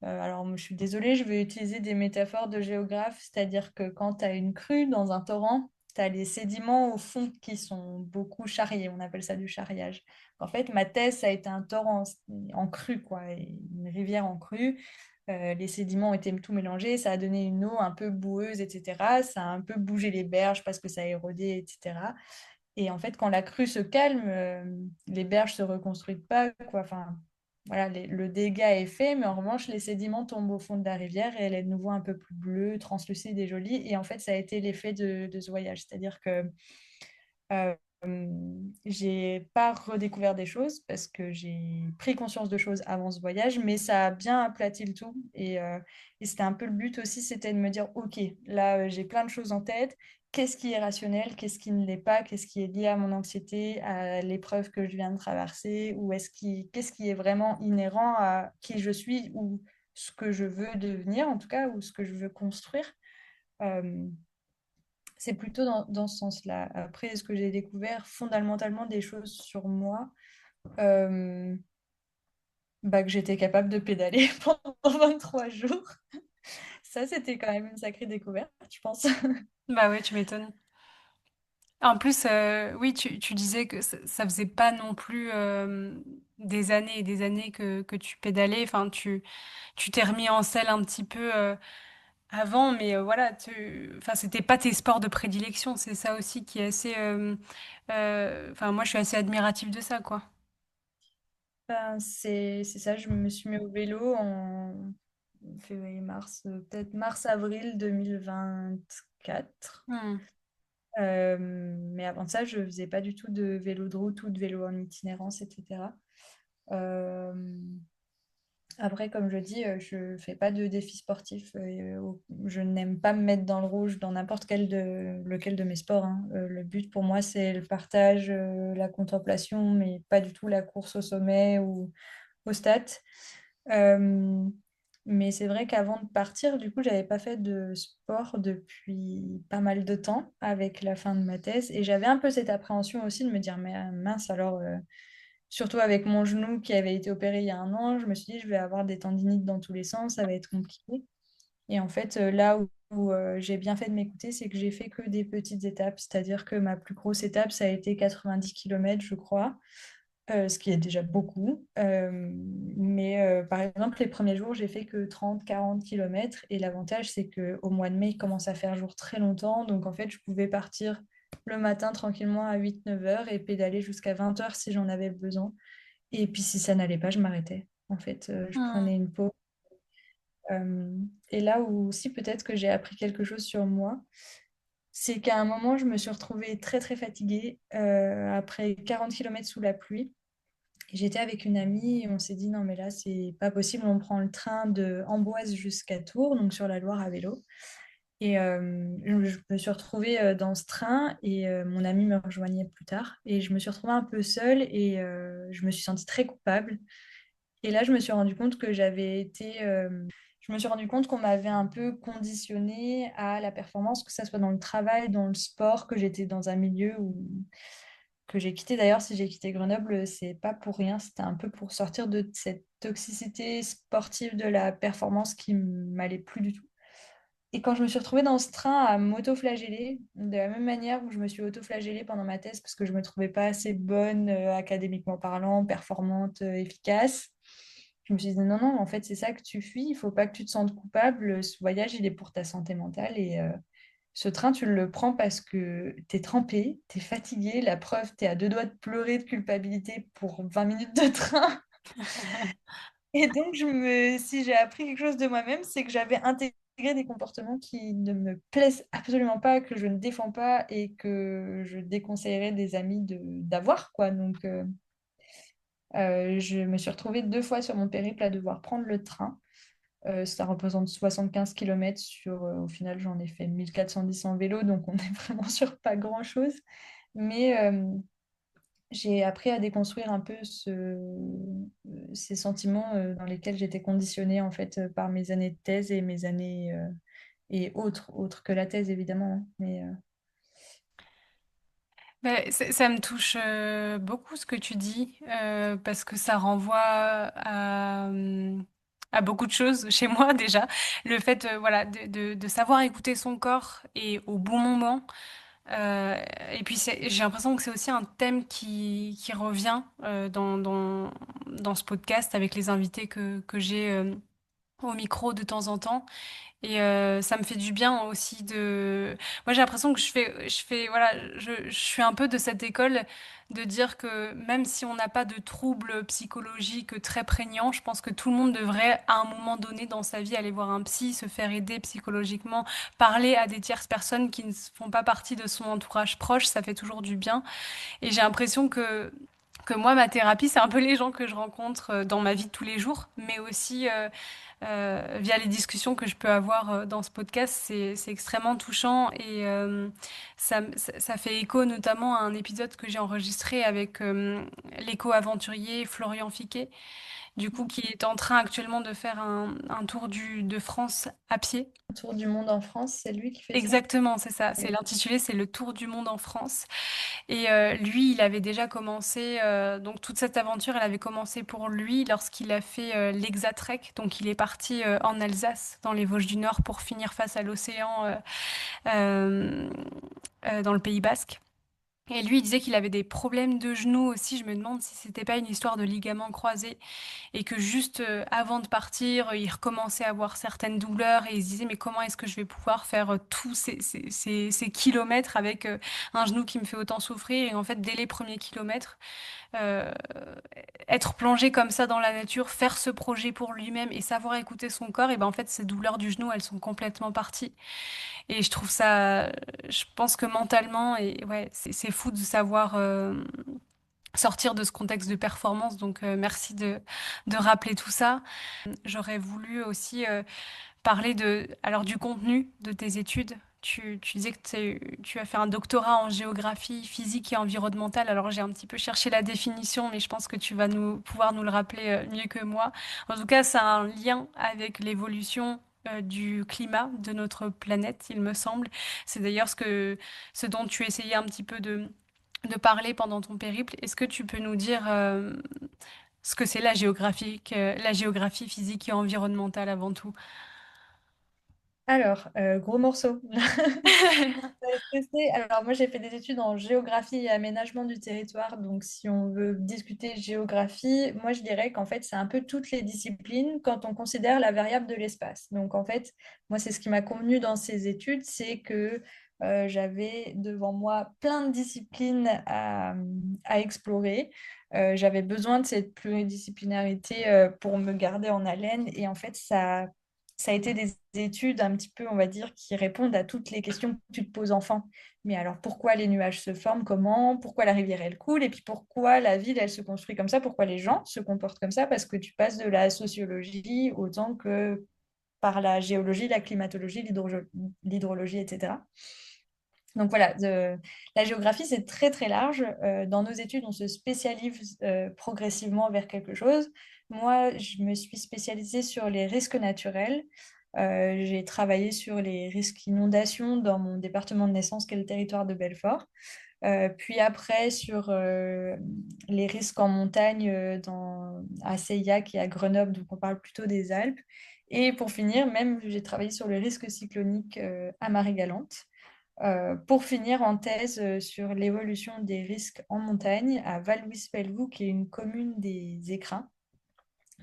Alors, je suis désolée, je vais utiliser des métaphores de géographe, c'est-à-dire que quand tu as une crue dans un torrent, tu as les sédiments au fond qui sont beaucoup charriés, on appelle ça du charriage. En fait, ma thèse, ça a été un torrent en crue, quoi, et une rivière en crue. Les sédiments ont été tout mélangés, ça a donné une eau un peu boueuse, etc. Ça a un peu bougé les berges parce que ça a érodé, etc. Et en fait, quand la crue se calme, les berges se reconstruisent pas, quoi. Enfin, voilà, le dégât est fait, mais en revanche, les sédiments tombent au fond de la rivière et elle est de nouveau un peu plus bleue, translucide et jolie. Et en fait, ça a été l'effet de ce voyage. C'est-à-dire que euh, j'ai pas redécouvert des choses parce que j'ai pris conscience de choses avant ce voyage, mais ça a bien aplati le tout. Et c'était un peu le but aussi, c'était de me dire, OK, là, j'ai plein de choses en tête. Qu'est-ce qui est rationnel? Qu'est-ce qui ne l'est pas? Qu'est-ce qui est lié à mon anxiété, à l'épreuve que je viens de traverser? Ou qu'est-ce qui est vraiment inhérent à qui je suis ou ce que je veux devenir, en tout cas, ou ce que je veux construire? Euh, c'est plutôt dans ce sens-là. Après, est-ce que j'ai découvert fondamentalement des choses sur moi, euh, bah, que j'étais capable de pédaler pendant 23 jours. Ça, c'était quand même une sacrée découverte, je pense. Bah ouais, tu m'étonnes. En plus, oui, tu disais que ça faisait pas non plus des années et des années que tu pédalais. Enfin, tu t'es remis en selle un petit peu avant, mais voilà, enfin, c'était pas tes sports de prédilection. C'est ça aussi qui est assez. Enfin, moi, je suis assez admirative de ça, quoi. Ben, c'est ça, je me suis mis au vélo en février-mars, peut-être mars-avril 2024. Hmm. Mais avant ça, je faisais pas du tout de vélo de route ou de vélo en itinérance, etc. Euh, Après, comme je dis, je fais pas de défis sportifs. Je n'aime pas me mettre dans le rouge dans n'importe lequel de mes sports, hein. Le but pour moi, c'est le partage, la contemplation, mais pas du tout la course au sommet ou au stade. Euh, mais c'est vrai qu'avant de partir, du coup, j'avais pas fait de sport depuis pas mal de temps avec la fin de ma thèse. Et j'avais un peu cette appréhension aussi de me dire, mais mince, alors, surtout avec mon genou qui avait été opéré il y a un an, je me suis dit, je vais avoir des tendinites dans tous les sens, ça va être compliqué. Et en fait, là où j'ai bien fait de m'écouter, c'est que j'ai fait que des petites étapes. C'est-à-dire que ma plus grosse étape, ça a été 90 km, je crois, ce qui est déjà beaucoup. Mais par exemple, les premiers jours, j'ai fait que 30-40 km. Et l'avantage, c'est qu'au mois de mai, il commence à faire jour très longtemps. Donc en fait, je pouvais partir le matin tranquillement à 8-9 heures et pédaler jusqu'à 20 heures si j'en avais besoin. Et puis si ça n'allait pas, je m'arrêtais. En fait, je Hmm. prenais une pause. Et là où aussi peut-être que j'ai appris quelque chose sur moi, c'est qu'à un moment, je me suis retrouvée très très fatiguée après 40 km sous la pluie. Et j'étais avec une amie et on s'est dit non mais là c'est pas possible, on prend le train de Amboise jusqu'à Tours, donc sur la Loire à vélo. Et je me suis retrouvée dans ce train et mon ami me rejoignait plus tard. Et je me suis retrouvée un peu seule et je me suis sentie très coupable. Et là je me suis rendu compte que je me suis rendu compte qu'on m'avait un peu conditionnée à la performance, que ça soit dans le travail, dans le sport, que j'étais dans un milieu que j'ai quitté. D'ailleurs, si j'ai quitté Grenoble, c'est pas pour rien. C'était un peu pour sortir de cette toxicité sportive de la performance qui m'allait plus du tout. Et quand je me suis retrouvée dans ce train à m'auto-flageller, de la même manière où je me suis auto-flagellée pendant ma thèse parce que je me trouvais pas assez bonne académiquement parlant, performante, efficace, je me suis dit non, non, en fait, c'est ça que tu fuis. Il faut pas que tu te sentes coupable. Ce voyage, il est pour ta santé mentale et ce train, tu le prends parce que tu es trempé, tu es fatigué. La preuve, tu es à deux doigts de pleurer de culpabilité pour 20 minutes de train. Et donc, si j'ai appris quelque chose de moi-même, c'est que j'avais intégré des comportements qui ne me plaisent absolument pas, que je ne défends pas et que je déconseillerais des amis d'avoir, quoi. Donc, je me suis retrouvée 2 fois sur mon périple à devoir prendre le train. Ça représente 75 km au final, j'en ai fait 1410 en vélo, donc on est vraiment sur pas grand-chose. Mais j'ai appris à déconstruire un peu ces sentiments dans lesquels j'étais conditionnée en fait par mes années de thèse et mes années et autres que la thèse évidemment, hein. Mais Ben, ça me touche beaucoup ce que tu dis, parce que ça renvoie à, à beaucoup de choses chez moi déjà. Le fait voilà, de savoir écouter son corps et au bon moment. Et puis j'ai l'impression que c'est aussi un thème qui revient dans ce podcast avec les invités que j'ai au micro de temps en temps. Et ça me fait du bien aussi de... Moi, j'ai l'impression que voilà, je suis un peu de cette école de dire que même si on n'a pas de troubles psychologiques très prégnants, je pense que tout le monde devrait, à un moment donné dans sa vie, aller voir un psy, se faire aider psychologiquement, parler à des tierces personnes qui ne font pas partie de son entourage proche, ça fait toujours du bien. Et j'ai l'impression que moi, ma thérapie, c'est un peu les gens que je rencontre dans ma vie de tous les jours, mais aussi via les discussions que je peux avoir dans ce podcast, c'est extrêmement touchant et ça fait écho notamment à un épisode que j'ai enregistré avec l'éco-aventurier Florian Fiquet, du coup, qui est en train actuellement de faire un tour de France à pied. Tour du monde en France, c'est lui qui fait ça? Exactement, c'est ça. C'est Ok. l'intitulé, c'est le Tour du monde en France. Et lui, il avait déjà commencé, donc toute cette aventure, elle avait commencé pour lui lorsqu'il a fait l'Hexatrek. Donc il est parti en Alsace, dans les Vosges du Nord, pour finir face à l'océan euh, dans le Pays Basque. Et lui, il disait qu'il avait des problèmes de genoux aussi. Je me demande si c'était pas une histoire de ligaments croisés et que juste avant de partir, il recommençait à avoir certaines douleurs et il se disait mais comment est-ce que je vais pouvoir faire tous ces kilomètres avec un genou qui me fait autant souffrir et en fait dès les premiers kilomètres euh, être plongé comme ça dans la nature, faire ce projet pour lui-même et savoir écouter son corps, et ben en fait ces douleurs du genou elles sont complètement parties et je trouve ça, je pense que mentalement et ouais c'est fou de savoir sortir de ce contexte de performance. Donc, merci de rappeler tout ça. J'aurais voulu aussi parler alors, du contenu de tes études. Tu disais que tu as fait un doctorat en géographie physique et environnementale. Alors, j'ai un petit peu cherché la définition, mais je pense que tu vas pouvoir nous le rappeler mieux que moi. En tout cas, ça a un lien avec l'évolution du climat de notre planète, il me semble. C'est d'ailleurs ce dont tu essayais un petit peu de parler pendant ton périple. Est-ce que tu peux nous dire ce que c'est la géographie physique et environnementale avant tout? Alors, gros morceau. Alors, moi, j'ai fait des études en géographie et aménagement du territoire. Donc, si on veut discuter géographie, moi, je dirais qu'en fait, c'est un peu toutes les disciplines quand on considère la variable de l'espace. Donc, en fait, moi, c'est ce qui m'a convenu dans ces études, c'est que j'avais devant moi plein de disciplines à explorer. J'avais besoin de cette pluridisciplinarité pour me garder en haleine. Et en fait, ça a été des études un petit peu, on va dire, qui répondent à toutes les questions que tu te poses enfant. Mais alors, pourquoi les nuages se forment? Comment? Pourquoi la rivière, elle coule? Et puis, pourquoi la ville, elle se construit comme ça? Pourquoi les gens se comportent comme ça? Parce que tu passes de la sociologie autant que par la géologie, la climatologie, l'hydrologie, etc. Donc voilà, la géographie, c'est très très large. Dans nos études, on se spécialise progressivement vers quelque chose. Moi, je me suis spécialisée sur les risques naturels. J'ai travaillé sur les risques inondations dans mon département de naissance, qui est le territoire de Belfort. Puis après, sur les risques en montagne à Seillac et à Grenoble, donc on parle plutôt des Alpes. Et pour finir, même, j'ai travaillé sur le risque cyclonique à Marie-Galante. Pour finir en thèse sur l'évolution des risques en montagne à Val-Louis-Pelvoux, qui est une commune des Écrins,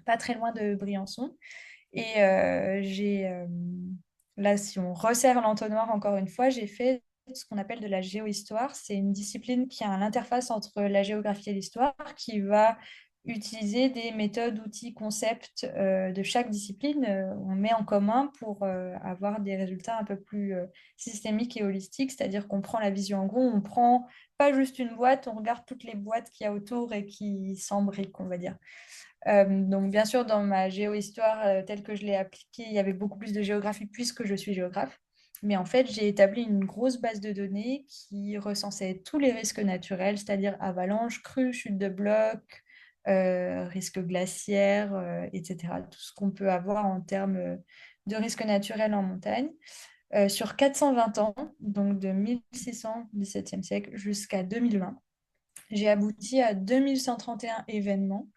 pas très loin de Briançon. Et là, si on resserre l'entonnoir encore une fois, j'ai fait ce qu'on appelle de la géohistoire. C'est une discipline qui a l'interface entre la géographie et l'histoire, qui va utiliser des méthodes, outils, concepts de chaque discipline. On met en commun pour avoir des résultats un peu plus systémiques et holistiques, c'est-à-dire qu'on prend la vision en gros, on prend pas juste une boîte, on regarde toutes les boîtes qu'il y a autour et qui s'embriquent, on va dire. Donc, bien sûr, dans ma géohistoire telle que je l'ai appliquée, il y avait beaucoup plus de géographie puisque je suis géographe. Mais en fait, j'ai établi une grosse base de données qui recensait tous les risques naturels, c'est-à-dire avalanches, crues, chutes de blocs, risques glaciaires, etc. Tout ce qu'on peut avoir en termes de risques naturels en montagne. Sur 420 ans, donc de 1600, 17e siècle, jusqu'à 2020, j'ai abouti à 2131 événements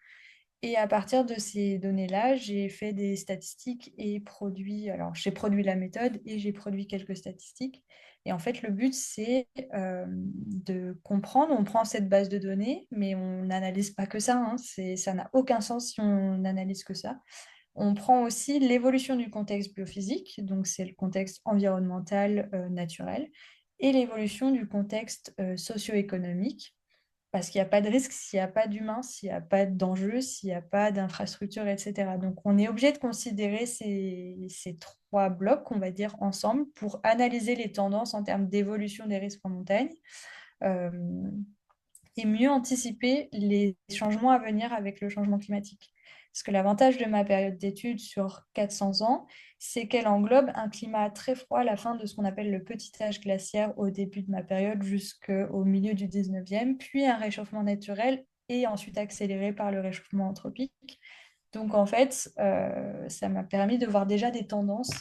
Et à partir de ces données-là, j'ai fait des statistiques et produit, alors j'ai produit la méthode et j'ai produit quelques statistiques. Et en fait, le but, c'est de comprendre, on prend cette base de données, mais on n'analyse pas que ça, hein, ça n'a aucun sens si on n'analyse que ça. On prend aussi l'évolution du contexte biophysique, donc c'est le contexte environnemental, naturel, et l'évolution du contexte socio-économique. Parce qu'il n'y a pas de risque s'il n'y a pas d'humain, s'il n'y a pas d'enjeu, s'il n'y a pas d'infrastructure, etc. Donc, on est obligé de considérer ces trois blocs, on va dire, ensemble pour analyser les tendances en termes d'évolution des risques en montagne euh, et mieux anticiper les changements à venir avec le changement climatique. Parce que l'avantage de ma période d'études sur 400 ans, c'est qu'elle englobe un climat très froid à la fin de ce qu'on appelle le petit âge glaciaire au début de ma période jusqu'au milieu du 19e, puis un réchauffement naturel et ensuite accéléré par le réchauffement anthropique. Donc en fait, ça m'a permis de voir déjà des tendances.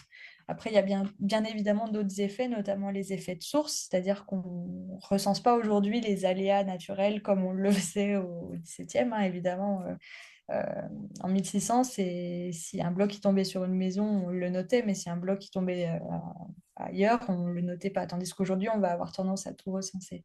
Après, il y a bien évidemment d'autres effets, notamment les effets de source, c'est-à-dire qu'on ne recense pas aujourd'hui les aléas naturels comme on le faisait au XVIIe, hein, évidemment. En 1600, si un bloc qui tombait sur une maison, on le notait, mais si un bloc qui tombait ailleurs, on ne le notait pas. Tandis qu'aujourd'hui, on va avoir tendance à tout recenser.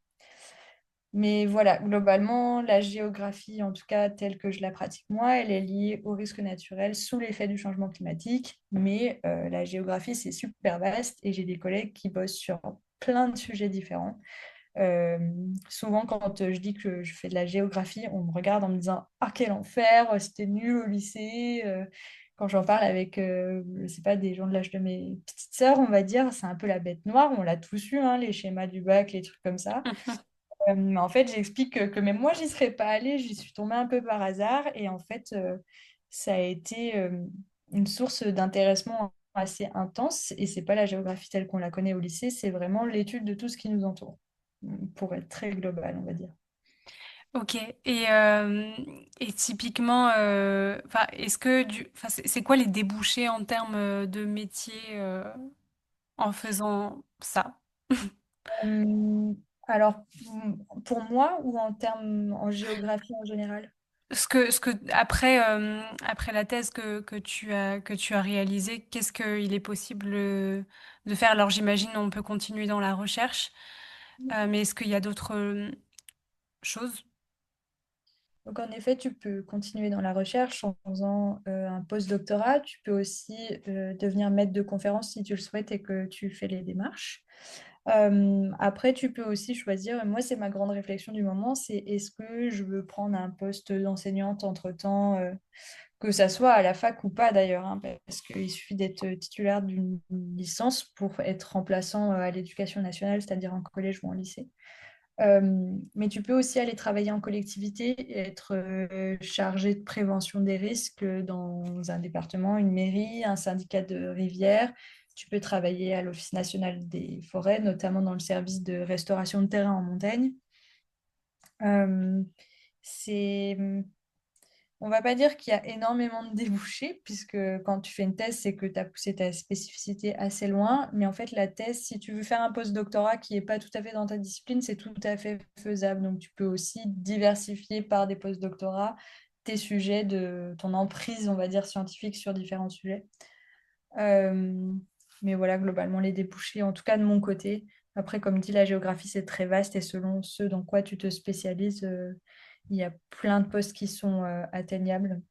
Mais voilà, globalement, la géographie, en tout cas telle que je la pratique moi, elle est liée au risque naturel sous l'effet du changement climatique. Mais la géographie, c'est super vaste et j'ai des collègues qui bossent sur plein de sujets différents. Euh, Souvent, quand je dis que je fais de la géographie, on me regarde en me disant ah, quel enfer, c'était nul au lycée. Quand j'en parle avec, je sais pas, des gens de l'âge de mes petites sœurs, on va dire, c'est un peu la bête noire. On l'a tous eu, hein, les schémas du bac, les trucs comme ça. Mais en fait, j'explique que même moi, j'y serais pas allée, j'y suis tombée un peu par hasard. Et en fait, ça a été une source d'intéressement assez intense. Et c'est pas la géographie telle qu'on la connaît au lycée, c'est vraiment l'étude de tout ce qui nous entoure, pour être très global, on va dire. Ok. Et typiquement, est-ce que c'est quoi les débouchés en termes de métier en faisant ça? Euh, alors, pour moi ou en termes en géographie en général? Après la thèse que tu as réalisée, qu'est-ce qu'il est possible de faire? Alors j'imagine on peut continuer dans la recherche, mais est-ce qu'il y a d'autres choses? Donc, en effet, tu peux continuer dans la recherche en faisant un post-doctorat. Tu peux aussi devenir maître de conférence si tu le souhaites et que tu fais les démarches. Après, tu peux aussi choisir, moi, c'est ma grande réflexion du moment, c'est est-ce que je veux prendre un poste d'enseignante entre-temps, que ça soit à la fac ou pas d'ailleurs, hein, parce qu'il suffit d'être titulaire d'une licence pour être remplaçant à l'éducation nationale, c'est-à-dire en collège ou en lycée. Mais tu peux aussi aller travailler en collectivité et être chargé de prévention des risques dans un département, une mairie, un syndicat de rivière. Tu peux travailler à l'Office national des forêts, notamment dans le service de restauration de terrain en montagne. Euh, c'est On va pas dire qu'il y a énormément de débouchés, puisque quand tu fais une thèse, c'est que tu as poussé ta spécificité assez loin. Mais en fait, la thèse, si tu veux faire un post-doctorat qui n'est pas tout à fait dans ta discipline, c'est tout à fait faisable. Donc, tu peux aussi diversifier par des post-doctorats tes sujets de ton emprise, on va dire, scientifique sur différents sujets. Euh, mais voilà, globalement, les débouchés, en tout cas de mon côté. Après, comme dit, la géographie, c'est très vaste et selon ce dans quoi tu te spécialises, il y a plein de postes qui sont atteignables.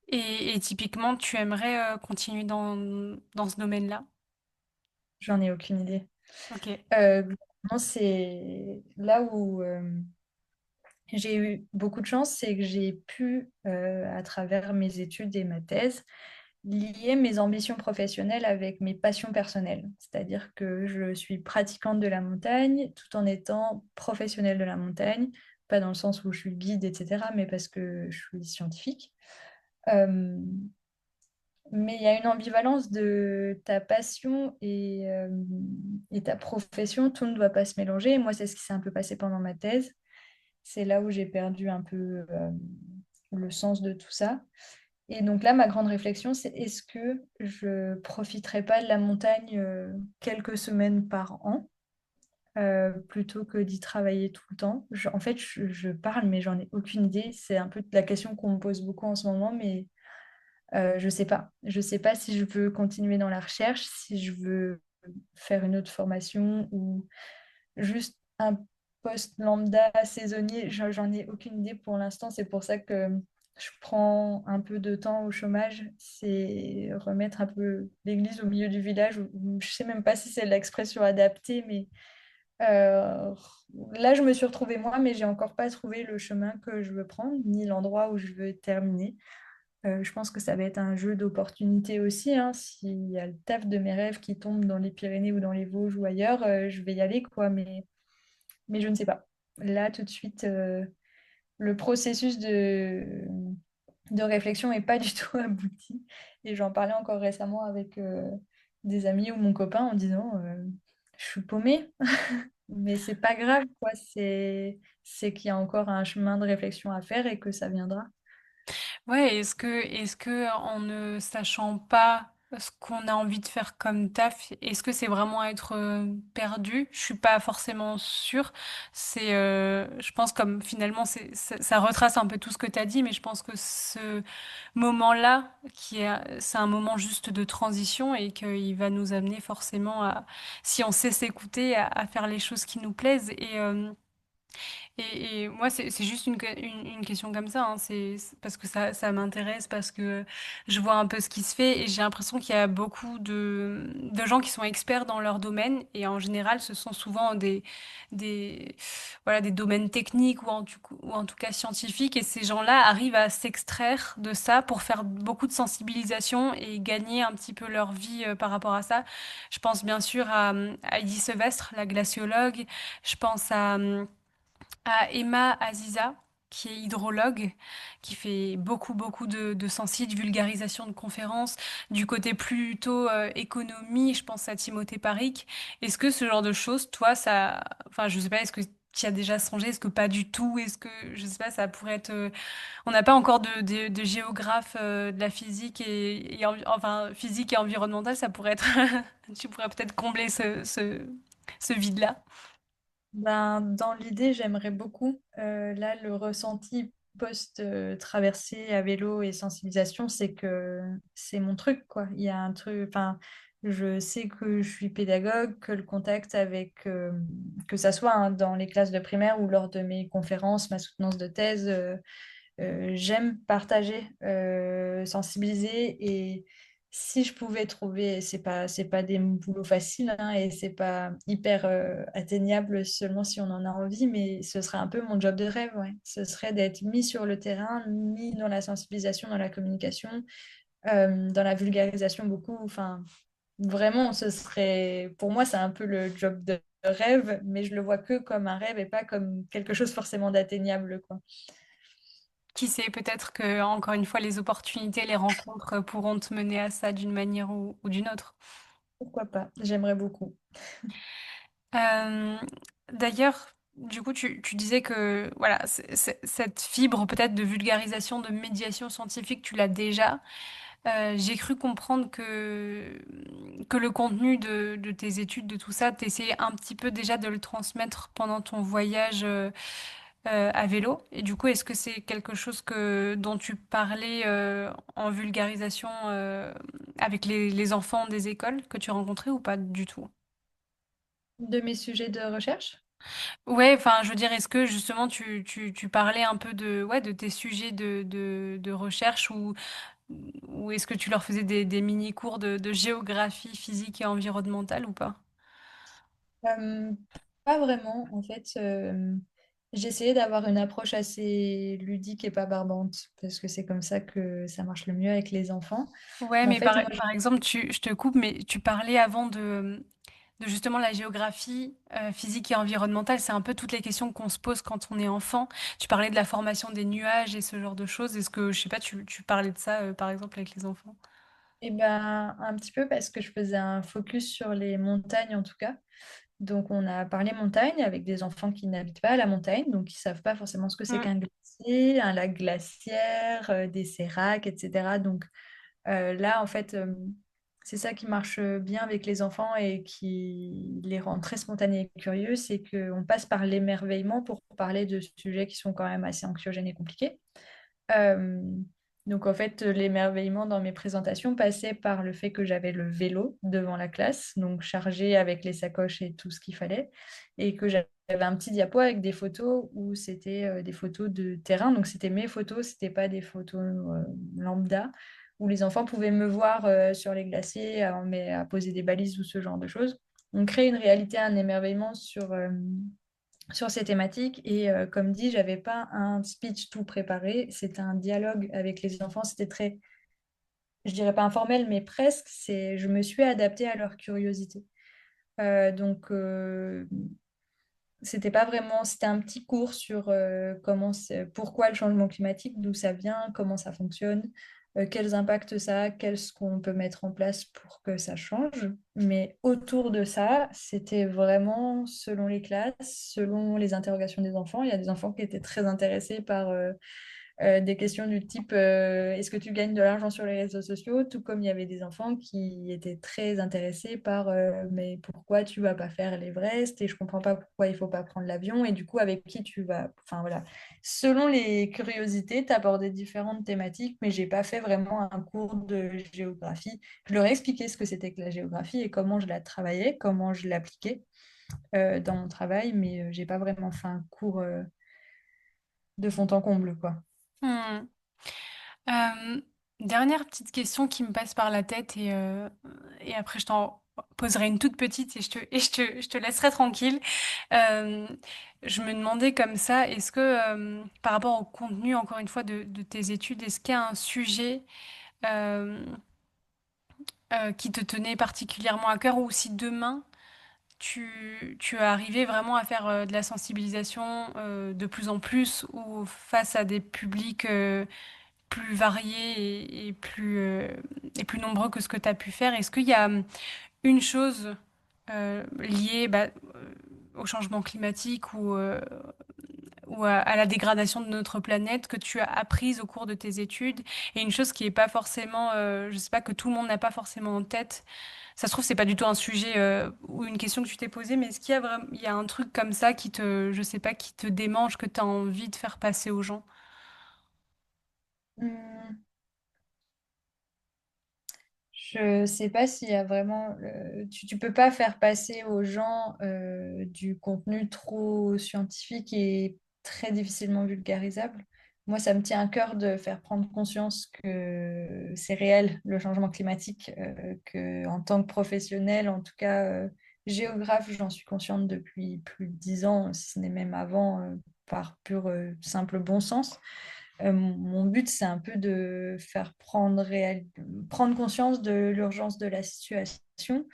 Et typiquement, tu aimerais continuer dans ce domaine-là? J'en ai aucune idée. Ok. Globalement, c'est là où j'ai eu beaucoup de chance, c'est que j'ai pu, à travers mes études et ma thèse, lier mes ambitions professionnelles avec mes passions personnelles. C'est-à-dire que je suis pratiquante de la montagne tout en étant professionnelle de la montagne, pas dans le sens où je suis guide, etc., mais parce que je suis scientifique. Euh, Mais il y a une ambivalence de ta passion et ta profession. Tout ne doit pas se mélanger. Et moi, c'est ce qui s'est un peu passé pendant ma thèse. C'est là où j'ai perdu un peu le sens de tout ça. Et donc là, ma grande réflexion, c'est est-ce que je profiterai pas de la montagne quelques semaines par an plutôt que d'y travailler tout le temps. En fait, je parle, mais j'en ai aucune idée. C'est un peu la question qu'on me pose beaucoup en ce moment, mais je sais pas. Je sais pas si je veux continuer dans la recherche, si je veux faire une autre formation ou juste un poste lambda saisonnier. J'en ai aucune idée pour l'instant. C'est pour ça que je prends un peu de temps au chômage. C'est remettre un peu l'église au milieu du village. Je sais même pas si c'est l'expression adaptée, mais euh, là, je me suis retrouvée moi, mais j'ai encore pas trouvé le chemin que je veux prendre, ni l'endroit où je veux terminer. Je pense que ça va être un jeu d'opportunités aussi, hein. S'il y a le taf de mes rêves qui tombe dans les Pyrénées ou dans les Vosges ou ailleurs, je vais y aller, quoi. Mais je ne sais pas. Là, tout de suite, le processus de réflexion n'est pas du tout abouti. Et j'en parlais encore récemment avec des amis ou mon copain en disant je suis paumée, mais c'est pas grave, quoi. C'est qu'il y a encore un chemin de réflexion à faire et que ça viendra. Ouais, est-ce que en ne sachant pas ce qu'on a envie de faire comme taf, est-ce que c'est vraiment être perdu? Je suis pas forcément sûre. Je pense comme finalement ça retrace un peu tout ce que tu as dit, mais je pense que ce moment-là, c'est un moment juste de transition et qu'il va nous amener forcément si on sait s'écouter, à faire les choses qui nous plaisent et moi, c'est juste une question comme ça, hein. C'est parce que ça m'intéresse, parce que je vois un peu ce qui se fait et j'ai l'impression qu'il y a beaucoup de gens qui sont experts dans leur domaine et en général, ce sont souvent des, voilà, des domaines techniques ou en tout cas scientifiques et ces gens-là arrivent à s'extraire de ça pour faire beaucoup de sensibilisation et gagner un petit peu leur vie par rapport à ça. Je pense bien sûr à Heidi Sevestre, la glaciologue. Je pense à Emma Aziza, qui est hydrologue, qui fait beaucoup de sensi, de vulgarisation de conférences. Du côté plutôt économie, je pense à Timothée Paric. Est-ce que ce genre de choses, toi, enfin, je sais pas, est-ce que tu y as déjà songé? Est-ce que pas du tout? Est-ce que, je sais pas, ça pourrait être... On n'a pas encore de géographe de la physique enfin, physique et environnementale, ça pourrait être... Tu pourrais peut-être combler ce vide-là. Ben, dans l'idée, j'aimerais beaucoup. Là, le ressenti post-traversée à vélo et sensibilisation, c'est que c'est mon truc, quoi. Il y a un truc, enfin, je sais que je suis pédagogue, que le contact avec, que ça soit hein, dans les classes de primaire ou lors de mes conférences, ma soutenance de thèse, j'aime partager, sensibiliser et si je pouvais trouver, c'est pas des boulots faciles hein, et c'est pas hyper atteignable seulement si on en a envie, mais ce serait un peu mon job de rêve, ouais. Ce serait d'être mis sur le terrain, mis dans la sensibilisation, dans la communication, dans la vulgarisation beaucoup. Enfin, vraiment, ce serait, pour moi, c'est un peu le job de rêve, mais je le vois que comme un rêve et pas comme quelque chose forcément d'atteignable, quoi. Qui sait, peut-être que, encore une fois, les opportunités, les rencontres pourront te mener à ça d'une manière ou d'une autre. Pourquoi pas? J'aimerais beaucoup. Euh, D'ailleurs, du coup, tu disais que voilà, cette fibre peut-être de vulgarisation, de médiation scientifique, tu l'as déjà. J'ai cru comprendre que le contenu de tes études, de tout ça, t'essayais un petit peu déjà de le transmettre pendant ton voyage à vélo. Et du coup, est-ce que c'est quelque chose dont tu parlais en vulgarisation avec les enfants des écoles que tu rencontrais ou pas du tout? De mes sujets de recherche? Ouais, enfin, je veux dire, est-ce que justement tu parlais un peu ouais, de tes sujets de recherche ou est-ce que tu leur faisais des mini-cours de géographie, physique et environnementale ou pas? Euh, Pas vraiment, en fait. J'ai essayé d'avoir une approche assez ludique et pas barbante, parce que c'est comme ça que ça marche le mieux avec les enfants. Ouais, Mais en mais fait, moi, par exemple, je te coupe, mais tu parlais avant de justement la géographie physique et environnementale. C'est un peu toutes les questions qu'on se pose quand on est enfant. Tu parlais de la formation des nuages et ce genre de choses. Est-ce que, je sais pas, tu parlais de ça, par exemple, avec les enfants? eh ben, un petit peu parce que je faisais un focus sur les montagnes en tout cas. Donc, on a parlé montagne avec des enfants qui n'habitent pas à la montagne, donc qui ne savent pas forcément ce que c'est Mm. qu'un glacier, un lac glaciaire, des séracs, etc. Donc, là, en fait, c'est ça qui marche bien avec les enfants et qui les rend très spontanés et curieux, c'est qu'on passe par l'émerveillement pour parler de sujets qui sont quand même assez anxiogènes et compliqués. Euh, donc en fait, l'émerveillement dans mes présentations passait par le fait que j'avais le vélo devant la classe, donc chargé avec les sacoches et tout ce qu'il fallait, et que j'avais un petit diapo avec des photos où c'était des photos de terrain, donc c'était mes photos, c'était pas des photos lambda, où les enfants pouvaient me voir sur les glaciers, à poser des balises ou ce genre de choses. On crée une réalité, un émerveillement sur ces thématiques. Et comme dit, j'avais pas un speech tout préparé. C'était un dialogue avec les enfants. C'était très, je dirais pas informel, mais presque. Je me suis adaptée à leur curiosité. Donc, c'était pas vraiment, c'était un petit cours sur pourquoi le changement climatique, d'où ça vient, comment ça fonctionne, quels impacts ça a, qu'est-ce qu'on peut mettre en place pour que ça change. Mais autour de ça, c'était vraiment selon les classes, selon les interrogations des enfants. Il y a des enfants qui étaient très intéressés par des questions du type est-ce que tu gagnes de l'argent sur les réseaux sociaux? Tout comme il y avait des enfants qui étaient très intéressés par mais pourquoi tu vas pas faire l'Everest et je comprends pas pourquoi il faut pas prendre l'avion et du coup avec qui tu vas. Enfin voilà. Selon les curiosités, tu abordais différentes thématiques, mais j'ai pas fait vraiment un cours de géographie. Je leur ai expliqué ce que c'était que la géographie et comment je la travaillais, comment je l'appliquais dans mon travail, mais j'ai pas vraiment fait un cours de fond en comble, quoi. Hmm. Euh, Dernière petite question qui me passe par la tête et après je t'en poserai une toute petite et je te laisserai tranquille. Euh, je me demandais comme ça, est-ce que par rapport au contenu, encore une fois, de tes études, est-ce qu'il y a un sujet euh, qui te tenait particulièrement à cœur ou si demain tu es arrivé vraiment à faire de la sensibilisation de plus en plus ou face à des publics plus variés et plus nombreux que ce que tu as pu faire. Est-ce qu'il y a une chose liée au changement climatique ou à la dégradation de notre planète que tu as apprise au cours de tes études et une chose qui est pas forcément, je sais pas, que tout le monde n'a pas forcément en tête. Ça se trouve, c'est pas du tout un sujet ou une question que tu t'es posée, mais est-ce qu'il y a vraiment, il y a un truc comme ça qui te, je sais pas, qui te démange, que tu as envie de faire passer aux gens? Hmm. Je sais pas s'il y a vraiment. Tu peux pas faire passer aux gens du contenu trop scientifique et très difficilement vulgarisable. Moi, ça me tient à cœur de faire prendre conscience que c'est réel, le changement climatique, que en tant que professionnel, en tout cas géographe, j'en suis consciente depuis plus de 10 ans, si ce n'est même avant, par pur simple bon sens. Mon but, c'est un peu de faire prendre conscience de l'urgence de la situation,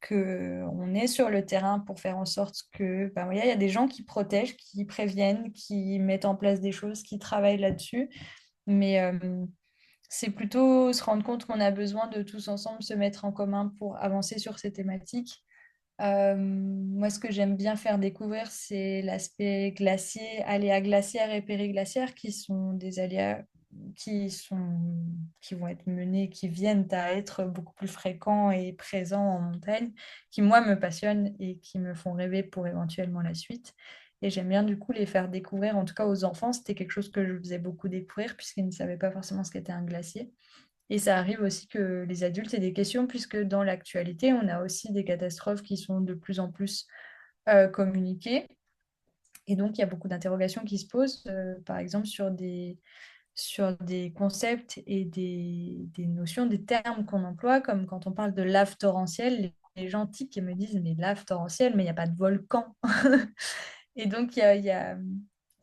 que on est sur le terrain pour faire en sorte que, ben, voilà, il y a des gens qui protègent, qui préviennent, qui mettent en place des choses, qui travaillent là-dessus. Mais c'est plutôt se rendre compte qu'on a besoin de tous ensemble se mettre en commun pour avancer sur ces thématiques. Moi, ce que j'aime bien faire découvrir, c'est l'aspect glacier, aléas glaciaires et périglaciaires, qui sont des aléas qui sont, qui vont être menés, qui viennent à être beaucoup plus fréquents et présents en montagne, qui, moi, me passionnent et qui me font rêver pour éventuellement la suite. Et j'aime bien, du coup, les faire découvrir, en tout cas aux enfants. C'était quelque chose que je faisais beaucoup découvrir, puisqu'ils ne savaient pas forcément ce qu'était un glacier. Et ça arrive aussi que les adultes aient des questions, puisque dans l'actualité, on a aussi des catastrophes qui sont de plus en plus communiquées. Et donc, il y a beaucoup d'interrogations qui se posent, par exemple, sur des concepts et des notions, des termes qu'on emploie, comme quand on parle de lave torrentielle, les gens tiquent et me disent, mais lave torrentielle, mais il n'y a pas de volcan. Et donc,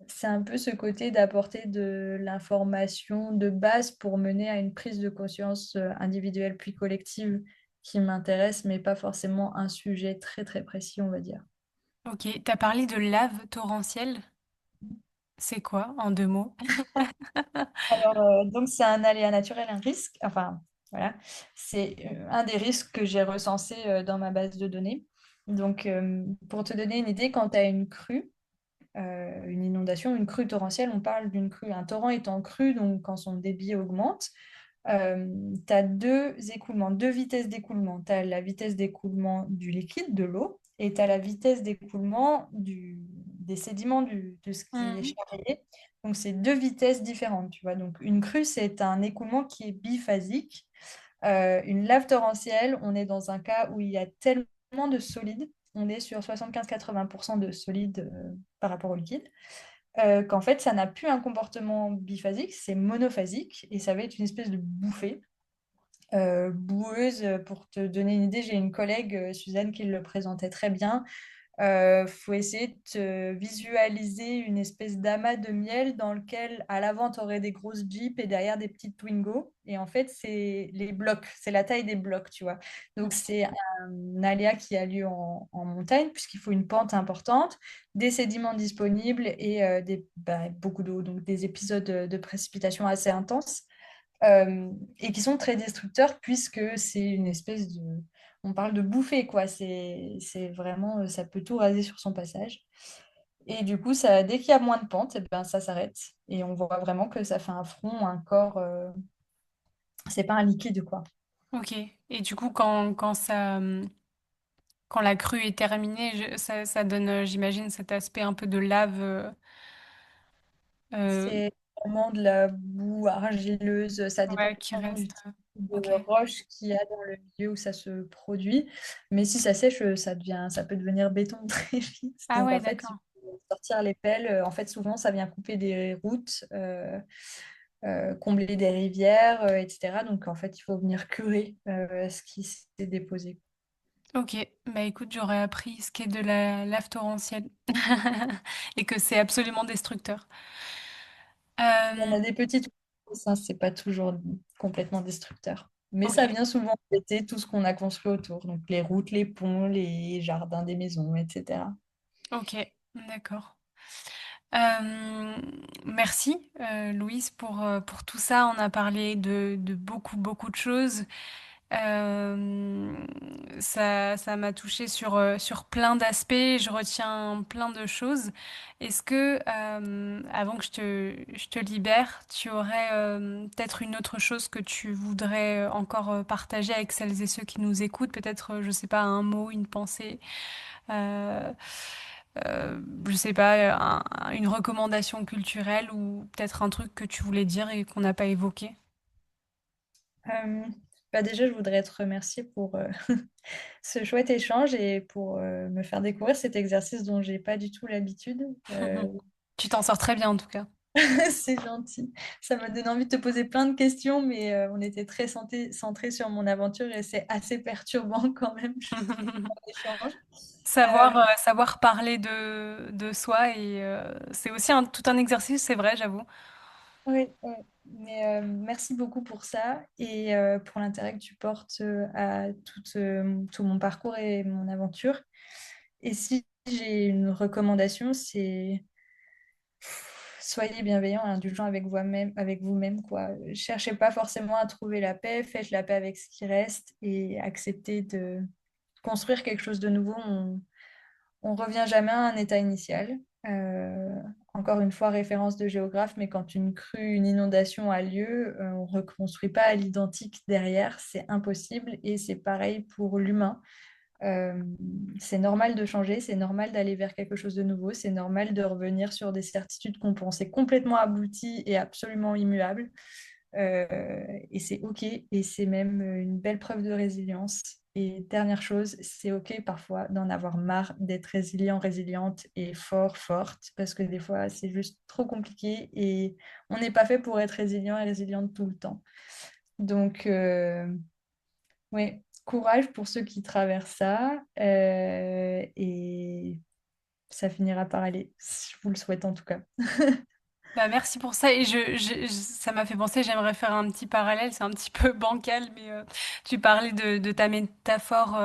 c'est un peu ce côté d'apporter de l'information de base pour mener à une prise de conscience individuelle puis collective qui m'intéresse, mais pas forcément un sujet très très précis, on va dire. Ok, t'as parlé de lave torrentielle. C'est quoi, en deux mots? Alors, donc, c'est un aléa naturel, un risque. Enfin, voilà. C'est un des risques que j'ai recensé dans ma base de données. Donc, pour te donner une idée, quand tu as une crue, une inondation, une crue torrentielle, on parle d'une crue. Un torrent est en crue, donc quand son débit augmente, Tu as deux écoulements, deux vitesses d'écoulement. Tu as la vitesse d'écoulement du liquide, de l'eau, et tu as la vitesse d'écoulement des sédiments, de ce qui est Mhm. charrié. Donc, c'est deux vitesses différentes, tu vois. Donc, une crue, c'est un écoulement qui est biphasique. Une lave torrentielle, on est dans un cas où il y a tellement de solide, on est sur 75-80% de solide par rapport au liquide, qu'en fait, ça n'a plus un comportement biphasique, c'est monophasique, et ça va être une espèce de bouffée boueuse. Pour te donner une idée, j'ai une collègue, Suzanne, qui le présentait très bien. Faut essayer de te visualiser une espèce d'amas de miel dans lequel à l'avant tu aurais des grosses Jeeps et derrière des petites Twingo. Et en fait, c'est les blocs, c'est la taille des blocs, tu vois. Donc c'est un aléa qui a lieu en montagne puisqu'il faut une pente importante, des sédiments disponibles et beaucoup d'eau, donc des épisodes de précipitation assez intenses et qui sont très destructeurs puisque c'est une espèce de... On parle de bouffée, quoi. C'est vraiment... Ça peut tout raser sur son passage. Et du coup, ça, dès qu'il y a moins de pente, eh ben, ça s'arrête. Et on voit vraiment que ça fait un front, un corps. C'est pas un liquide, quoi. Ok. Et du coup, quand la crue est terminée, ça donne, j'imagine, cet aspect un peu de lave. Euh, C'est vraiment de la boue argileuse. Ça dépend ouais, qui du reste. type de Ok. roche qu'il y a dans le milieu où ça se produit. Mais si ça sèche, ça peut devenir béton très vite. Ah Donc ouais, en fait, il d'accord. faut sortir les pelles. En fait, souvent, ça vient couper des routes, combler des rivières, etc. Donc en fait, il faut venir curer ce qui s'est déposé. Ok. Bah écoute, j'aurais appris ce qu'est de la lave torrentielle et que c'est absolument destructeur. Il y en a Euh, des petites, ça, c'est pas toujours complètement destructeur. Mais ok. ça vient souvent embêter tout ce qu'on a construit autour, donc les routes, les ponts, les jardins des maisons, etc. Ok. D'accord. Euh, merci, Louise, pour tout ça. On a parlé de beaucoup, beaucoup de choses. Euh, ça m'a touchée sur plein d'aspects. Je retiens plein de choses. Est-ce que, avant que je te libère, tu aurais peut-être une autre chose que tu voudrais encore partager avec celles et ceux qui nous écoutent? Peut-être, je sais pas, un mot, une pensée? euh, je sais pas, une recommandation culturelle ou peut-être un truc que tu voulais dire et qu'on n'a pas évoqué. Euh, Déjà, je voudrais te remercier pour ce chouette échange et pour me faire découvrir cet exercice dont j'ai pas du tout l'habitude. Tu t'en sors très bien en tout cas. C'est gentil. Ça m'a donné envie de te poser plein de questions, mais on était très centré sur mon aventure et c'est assez perturbant quand même, l'échange. Savoir parler de soi et c'est aussi tout un exercice, c'est vrai, j'avoue. Oui, oui. Mais merci beaucoup pour ça et pour l'intérêt que tu portes à tout mon parcours et mon aventure. Et si j'ai une recommandation, c'est soyez bienveillant et indulgent avec vous-même, quoi. Cherchez pas forcément à trouver la paix, faites la paix avec ce qui reste et acceptez de construire quelque chose de nouveau. On revient jamais à un état initial. Euh, Encore une fois, référence de géographe, mais quand une crue, une inondation a lieu, on ne reconstruit pas à l'identique derrière, c'est impossible et c'est pareil pour l'humain. Euh, c'est normal de changer, c'est normal d'aller vers quelque chose de nouveau, c'est normal de revenir sur des certitudes qu'on pensait complètement abouties et absolument immuables. Et c'est OK, et c'est même une belle preuve de résilience. Et dernière chose, c'est OK parfois d'en avoir marre d'être résilient, résiliente et fort, forte, parce que des fois, c'est juste trop compliqué et on n'est pas fait pour être résilient et résiliente tout le temps. Donc, oui, courage pour ceux qui traversent ça et ça finira par aller. Je vous le souhaite en tout cas. Bah, merci pour ça et ça m'a fait penser, j'aimerais faire un petit parallèle, c'est un petit peu bancal, mais tu parlais de ta métaphore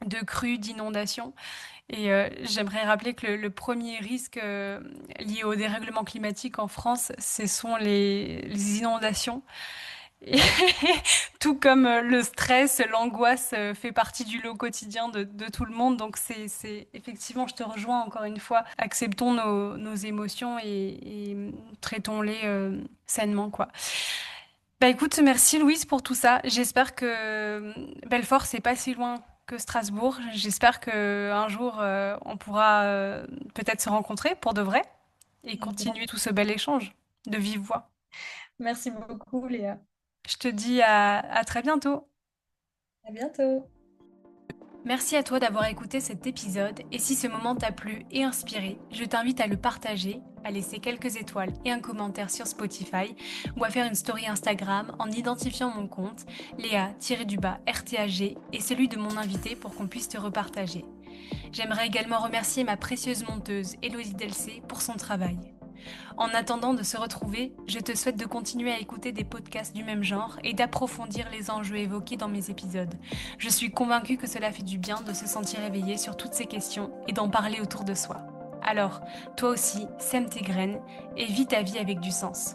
de crue, d'inondation. Et j'aimerais rappeler que le premier risque lié au dérèglement climatique en France, ce sont les inondations. Et tout comme le stress, l'angoisse fait partie du lot quotidien de tout le monde. Donc effectivement, je te rejoins encore une fois. Acceptons nos émotions et traitons-les sainement, quoi. Bah écoute, merci Louise pour tout ça. J'espère que Belfort, c'est pas si loin que Strasbourg. J'espère que un jour, on pourra peut-être se rencontrer pour de vrai et continuer tout ce bel échange de vive voix. Merci beaucoup, Léa. Je te dis à très bientôt. À bientôt. Merci à toi d'avoir écouté cet épisode et si ce moment t'a plu et inspiré, je t'invite à le partager, à laisser quelques étoiles et un commentaire sur Spotify ou à faire une story Instagram en identifiant mon compte Léa-RTAG et celui de mon invité pour qu'on puisse te repartager. J'aimerais également remercier ma précieuse monteuse Héloïse Delcé pour son travail. En attendant de se retrouver, je te souhaite de continuer à écouter des podcasts du même genre et d'approfondir les enjeux évoqués dans mes épisodes. Je suis convaincue que cela fait du bien de se sentir éveillé sur toutes ces questions et d'en parler autour de soi. Alors, toi aussi, sème tes graines et vis ta vie avec du sens.